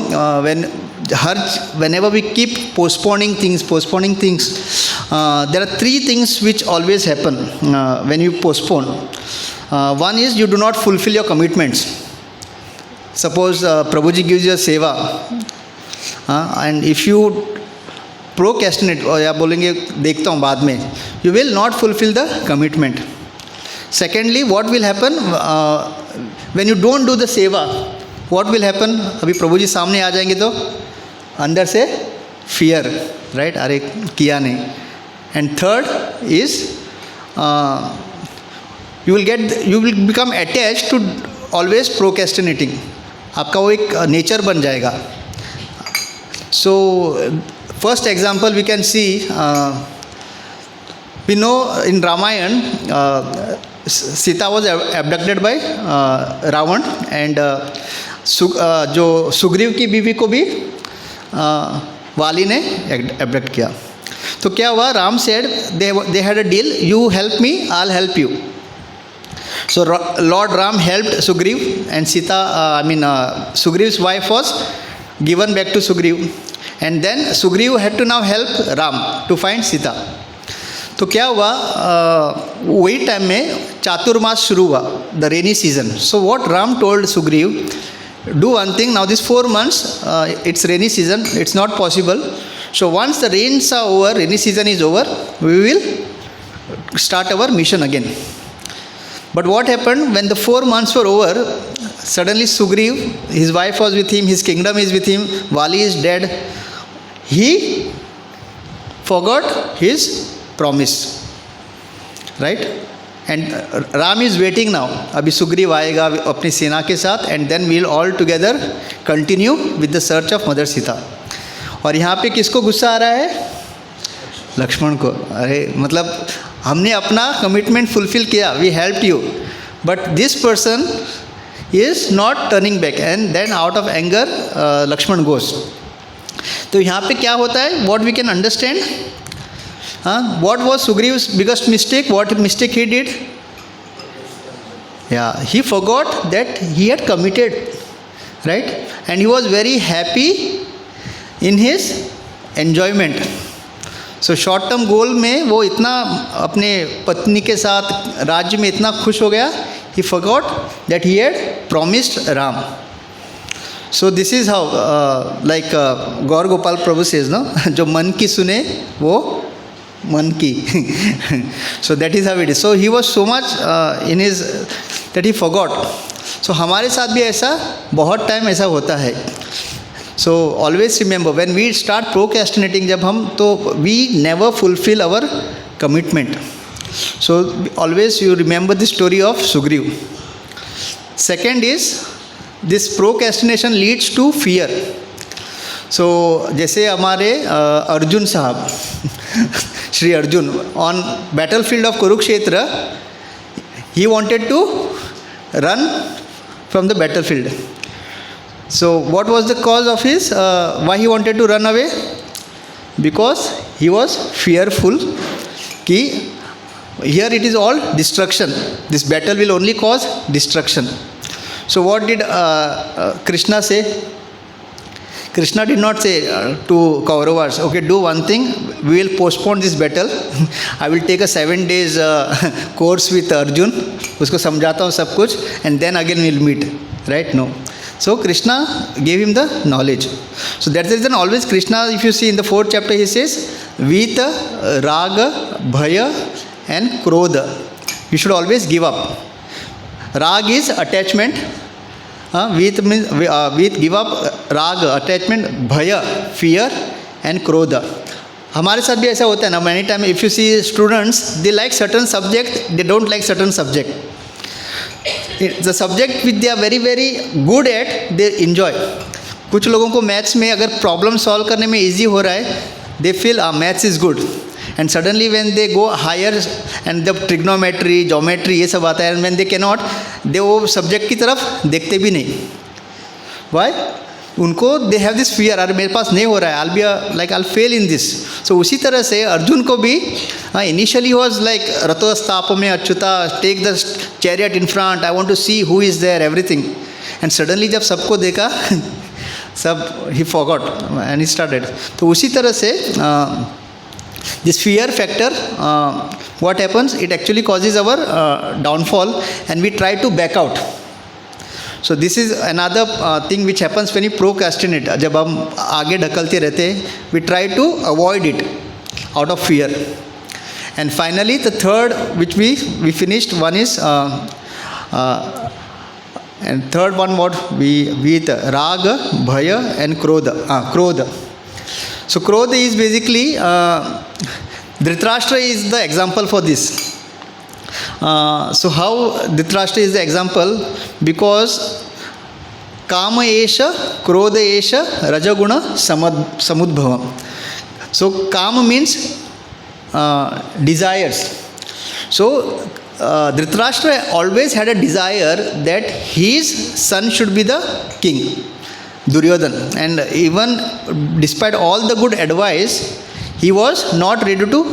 whenever we keep postponing things, there are 3 things which always happen when you postpone. One is you do not fulfill your commitments. Suppose Prabhuji gives you a seva, and if you procrastinate, और या बोलेंगे देखता हूँ बाद में, you will not fulfil the commitment. Secondly what will happen when you don't do the सेवा, what will happen, अभी प्रभु जी सामने आ जाएंगे तो अंदर से फियर, राइट, अरे किया नहीं. And third is you will become attached to always procrastinating. आपका वो एक नेचर बन जाएगा. So first example we can see, we know in Ramayana, Sita was abducted by Ravan, and जो सुग्रीव की बीवी को भी वाली ने abduct किया. तो क्या हुआ? Ram said they had a deal, you help me, I'll help you. So Lord Ram helped Sugriv, and Sita, Sugriv's wife was given back to Sugriv, and then Sugriv had to now help Ram to find Sita. तो क्या हुआ? वही time में चातुर्मास शुरू हुआ, the rainy season. So what Ram told Sugriva, do one thing, now this 4 months it's rainy season, it's not possible. So once the rains are over, rainy season is over, we will start our mission again. But what happened when the 4 months were over? Suddenly Sugriv, his wife was with him, his kingdom is with him, Vali is dead. He forgot his promise, right? And Ram is waiting now. अभी सुग्रीव आएगा अपनी सेना के साथ, and then we'll all together continue with the search of Mother Sita. और यहाँ पे किसको गुस्सा आ रहा है? लक्ष्मण को. अरे मतलब हमने अपना कमिटमेंट फुलफिल किया, we helped you, but this person is not turning back, and then out of anger Lakshman goes. तो यहाँ पे क्या होता है? What we can understand? What was Sugriv's biggest mistake? What mistake he did? Yeah, he forgot that he had committed, right? And he was very happy in his enjoyment. So short term goal में वो इतना अपने पत्नी के साथ राज्य में इतना खुश हो गया, he forgot that he had promised Ram. So this is how like Gaur Gopal Prabhu says, no? जो मन की सुने वो मन की. So that is how it is. So he was so much in his that he forgot. So हमारे साथ भी ऐसा बहुत टाइम ऐसा होता है. So always remember, when we start procrastinating, जब हम तो we never fulfill our commitment. So always you remember the story of Sugriv. Second is, this procrastination leads to fear. So जैसे हमारे अर्जुन साहब Shri Arjun, on battlefield of Kurukshetra, he wanted to run from the battlefield. So what was the cause of his, why he wanted to run away? Because he was fearful कि here it is all destruction. This battle will only cause destruction. So what did Krishna say? Krishna did not say to Kauravas, okay, do one thing, we will postpone this battle. I will take a 7 days course with Arjun, उसको समझाता हूँ सब कुछ, and then again we will meet, right? No. So Krishna gave him the knowledge. So that's the reason always Krishna, if you see in the 4th chapter, he says, Vita, Raga, Bhaya and Krodha. You should always give up. Rag is attachment. Vit means Vit, give up. Rag, attachment. Bhaya, fear, and Krodha. हमारे साथ भी ऐसा होता है ना. Many times if you see students, they like certain subject, they don't like certain subject. The subject which they are very very good at, they enjoy. कुछ लोगों को मैथ्स में अगर प्रॉब्लम सॉल्व करने में इजी हो रहा है, they feel maths is good. And suddenly when they go higher and the trigonometry, geometry ये सब आता है, and when they cannot, they वो सब्जेक्ट की तरफ देखते भी नहीं. Why? उनको they have this fear, अरे मेरे पास नहीं हो रहा है, I'll be like I'll fail in this. So उसी तरह से अर्जुन को भी initially he was like रथोत्थाप में Achyuta, take the chariot in front, I want to see who is there, everything. And suddenly जब सबको देखा सब he forgot and he started. तो उसी तरह से this fear factor, what happens, it actually causes our downfall, and we try to back out. So this is another thing which happens when you procrastinate. जब हम आगे ढकलते रहते हैं, we try to avoid it out of fear. And finally the third which we finished, one is and third one what we with raga, bhaya and krodha. So krodha is basically Dhritarashtra is the example for this. So how Dhritarashtra is the example? Because Kama Esha, Krodha Esha, Rajaguna Samudbhavam. So Kama means desires. So Dhritarashtra always had a desire that his son should be the king, Duryodhana. And even despite all the good advice, he was not ready to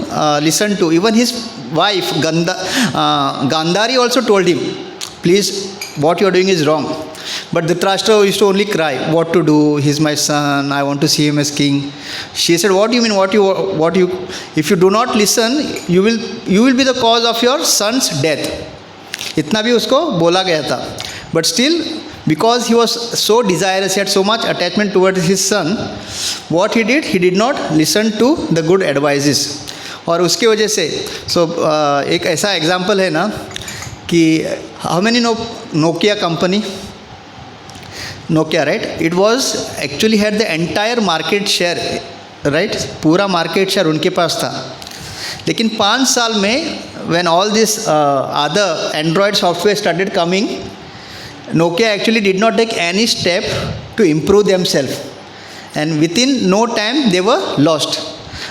listen to. Even his wife Gandhari also told him, please, what you are doing is wrong. But Dhritarashtra used to only cry, what to do, he's my son, I want to see him as king. She said, what do you mean, if you do not listen, you will be the cause of your son's death. Itna bhi usko bola gaya tha. But still, because he was so desirous, he had so much attachment towards his son, what he did not listen to the good advices. और उसके वजह से एक ऐसा example है ना कि how many Nokia company, Nokia, right? It was actually had the entire market share, right? पूरा market share उनके पास था. लेकिन 5 साल में when all this other Android software started coming, Nokia actually did not take any step to improve themselves, and within no time they were lost.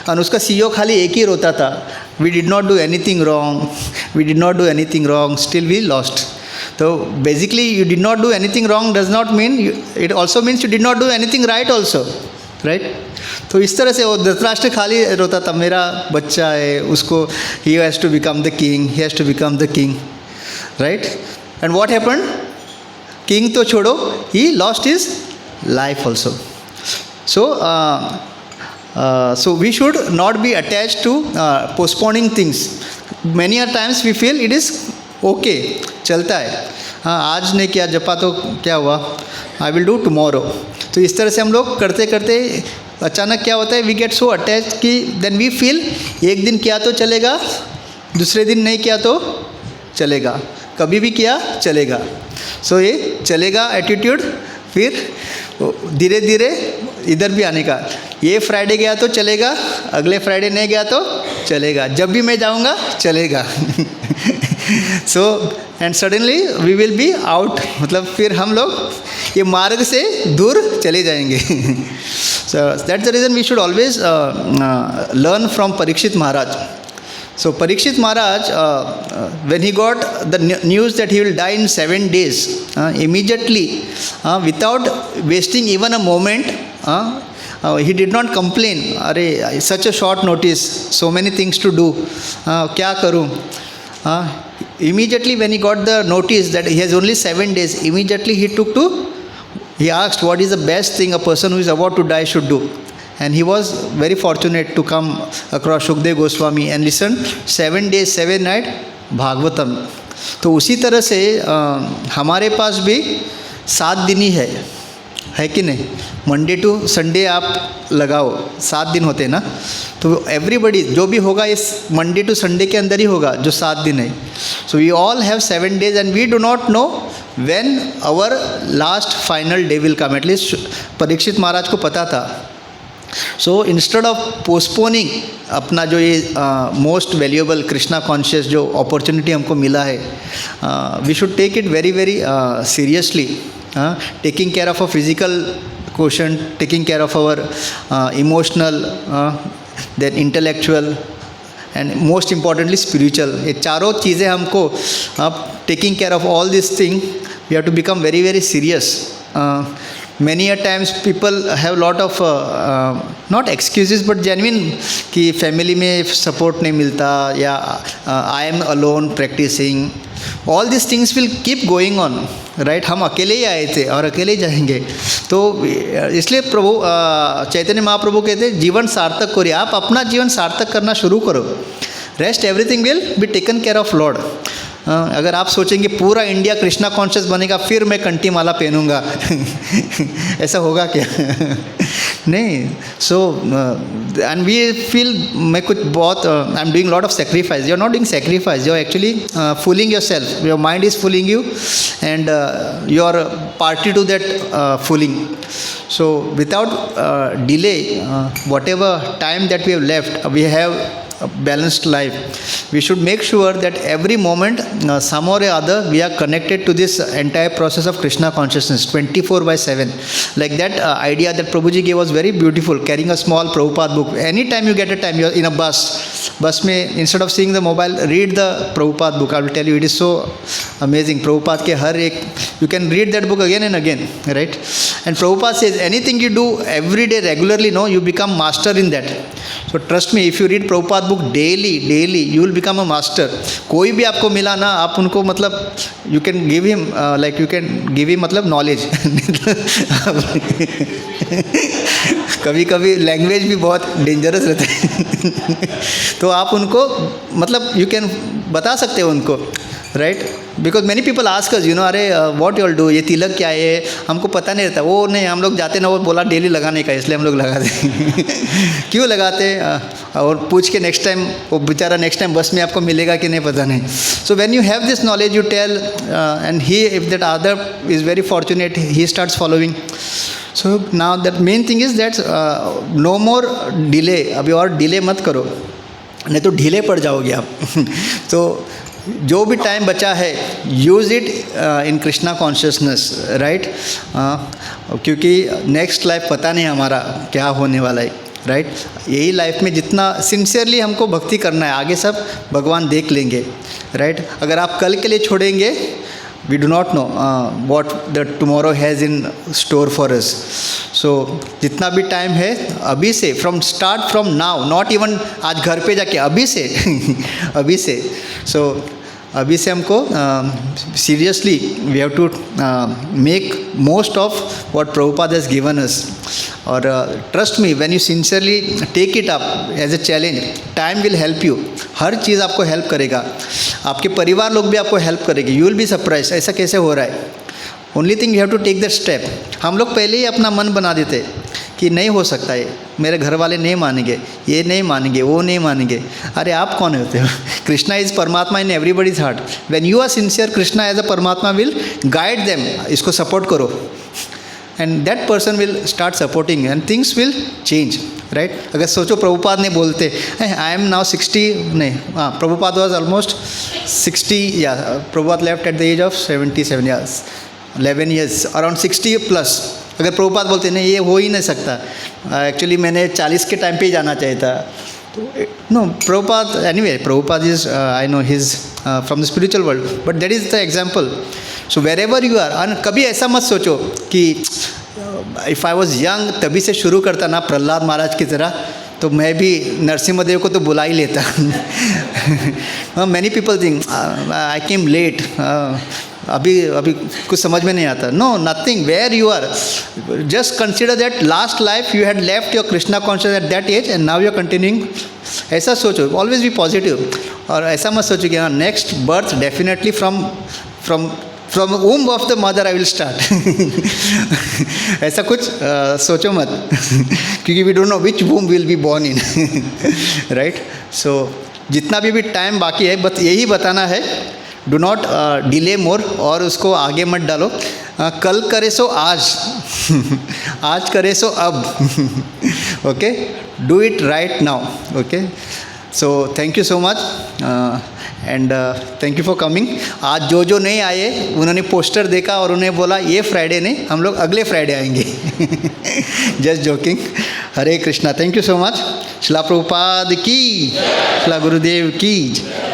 और उसका CEO खाली एक ही रोता था, we did not do anything wrong, we did not do anything wrong, still we lost. So basically you did not do anything wrong does not mean, it also means you did not do anything right also, right? तो इस तरह से वो धृतराष्ट्र खाली रोता था, मेरा बच्चा है, उसको he has to become the king, he has to become the king, right? And what happened? King तो छोड़ो, he lost his life also. So we should not be attached to postponing things. Many a times we feel it is okay, चलता है, हाँ आज नहीं किया जपा तो क्या हुआ, I will do tomorrow. तो इस तरह से हम लोग करते करते अचानक क्या होता है, we get so attached कि then we feel एक दिन किया तो चलेगा, दूसरे दिन नहीं किया तो चलेगा, कभी भी किया चलेगा. सो ये चलेगा एटीट्यूड फिर धीरे धीरे इधर भी आने का, ये फ्राइडे गया तो चलेगा, अगले फ्राइडे नहीं गया तो चलेगा, जब भी मैं जाऊंगा चलेगा. So and suddenly we will be out, मतलब फिर हम लोग ये मार्ग से दूर चले जाएंगे. So that's the reason we should always learn from Parikshit Maharaj. So Parikshit Maharaj, when he got the news that he will die in 7 days, immediately, without wasting even a moment, he did not complain. Arey, such a short notice, so many things to do, kya karu? Immediately when he got the notice that he has only 7 days, immediately he asked what is the best thing a person who is about to die should do. And he was very fortunate to come across Suhrdh Goswami and listen 7 days 7 nights Bhagavatam. तो उसी तरह से हमारे पास भी 7 दिन ही है कि नहीं. मंडे टू संडे आप लगाओ, 7 दिन होते हैं ना. तो एवरीबडी जो भी होगा इस मंडे टू संडे के अंदर ही होगा जो 7 दिन है. So we all have 7 days and we do not know when our last final day will come. At least Parikshit Maharaj को पता था. सो इंस्टेड ऑफ पोस्टपोनिंग अपना जो ये मोस्ट वैल्यूएबल कृष्णा कॉन्शियस जो अपॉर्चुनिटी हमको मिला है, we should take it very very seriously. Taking care of a physical question, taking care of our emotional, then intellectual and most importantly spiritual. ये चारों चीज़ें हमको taking care of all this thing we have to become very very serious. Many a times people have lot of not excuses but genuine कि family में support नहीं मिलता या I am alone practicing. All these things will keep going on, right? हम अकेले ही आए थे और अकेले ही जाएंगे. तो इसलिए प्रभु चैतन्य महाप्रभु कहते हैं जीवन सार्थक करिए. आप अपना जीवन सार्थक करना शुरू करो. Rest everything will be taken care of Lord. अगर आप सोचेंगे पूरा इंडिया कृष्णा कॉन्शियस बनेगा फिर मैं कंठी माला पहनूंगा ऐसा होगा क्या? नहीं. सो एंड वी फील मैं कुछ बहुत I am doing lot of sacrifice. You are not doing sacrifice, you are actually fooling yourself. Your mind is fooling you and you are party to that fooling. So without delay whatever time that we have left, we have a balanced life. we should make sure that every moment, some or other, we are connected to this entire process of Krishna consciousness 24/7. Like that idea that Prabhuji gave was very beautiful, carrying a small Prabhupada book. Anytime you get a time, you're in a bus में, instead of seeing the mobile, read the Prabhupada book. I will tell you, it is so amazing. Prabhupada के हर एक, you can read that book again and again, right? And Prabhupada says, anything you do every day regularly, no, you become master in that. So trust me, if you read Prabhupada book daily, you will become a master. कोई भी आपको मिला ना, आप उनको मतलब, you can give him like you can give him मतलब knowledge. कभी कभी लैंग्वेज भी बहुत डेंजरस रहता है. तो आप उनको मतलब यू कैन बता सकते हो उनको, right? Because many people ask us, अरे व्हाट यू ऑल डू, ये तिलक क्या है, हमको पता नहीं रहता. वो नहीं, हम लोग जाते ना, वो बोला डेली लगाने का, इसलिए हम लोग लगाते. क्यों लगाते? और पूछ के नेक्स्ट टाइम, वो बेचारा नेक्स्ट टाइम बस में आपको मिलेगा कि नहीं पता नहीं. So when you have this knowledge you tell, and he if that other is very fortunate, he starts following. So now that main thing is that no more delay. अभी और डिले मत करो, नहीं तो ढीले पड़ जाओगे आप. तो जो भी टाइम बचा है, use it in Krishna consciousness, right? क्योंकि नेक्स्ट लाइफ पता नहीं हमारा क्या होने वाला है, राइट? यही लाइफ में जितना सिंसियरली हमको भक्ति करना है, आगे सब भगवान देख लेंगे, राइट? अगर आप कल के लिए छोड़ेंगे, we do not know what the tomorrow has in store for us. So जितना भी टाइम है अभी से, from now, not even आज घर पे जाके, अभी से अभी से. So अभी से हमको seriously we have to make most of what Prabhupada has given us. और trust me, when you sincerely take it up as a challenge, time will help you. हर चीज़ आपको हेल्प करेगा, आपके परिवार लोग भी आपको हेल्प करेंगे. यू विल बी सरप्राइज, ऐसा कैसे हो रहा है. Only thing you have to take that step. हम लोग पहले ही अपना मन बना देते कि नहीं हो सकता है, मेरे घर वाले नहीं मानेंगे, ये नहीं मानेंगे, वो नहीं मानेंगे. अरे आप कौन होते हो? Krishna is Paramatma in everybody's heart. When you are sincere, Krishna as a Paramatma will guide them. इसको सपोर्ट करो, and that person will start supporting and things will change, right? अगर सोचो प्रभुपाद ने बोलते, आई एम नाउ 60, नहीं, हाँ, प्रभुपाद वॉज ऑलमोस्ट 60, या Prabhupada left at the age of 77 years, 11 years, around 60 plus. अगर प्रभुपाद बोलते नहीं, ये हो ही नहीं सकता, एक्चुअली मैंने 40 के टाइम पे ही जाना चाहिए था. No, Prabhupada, anyway, Prabhupada is, I know he is from the spiritual world, but that is the example. So wherever you are, और कभी ऐसा मत सोचो कि इफ़ आई वॉज यंग तभी से शुरू करता ना प्रहलाद महाराज की तरह, तो मैं भी नरसिम्हा को तो बुला ही लेता. Many people think I came late, अभी कुछ समझ में नहीं आता. No, nothing. Where you are, just consider that last life you had left your Krishna conscious at that age and now you are continuing. ऐसा सोचो, ऑलवेज बी पॉजिटिव. और ऐसा मत सोचो कि हाँ, next birth definitely from womb of the mother I will start. ऐसा कुछ सोचो मत, क्योंकि we don't know which womb will be born in, right? So जितना भी टाइम बाकी है, बस यही बताना है, डू नॉट डिले मोर, और उसको आगे मत डालो. कल करे सो आज, आज करे सो अब. Okay, do it right now. Okay, so thank you so much and thank you for coming. आज जो नहीं आए उन्होंने पोस्टर देखा और उन्हें बोला ये फ्राइडे नहीं, हम लोग अगले फ्राइडे आएंगे. Just joking. Hare Krishna. Thank you so much. शिला प्रभुपाद की, शिला गुरुदेव की.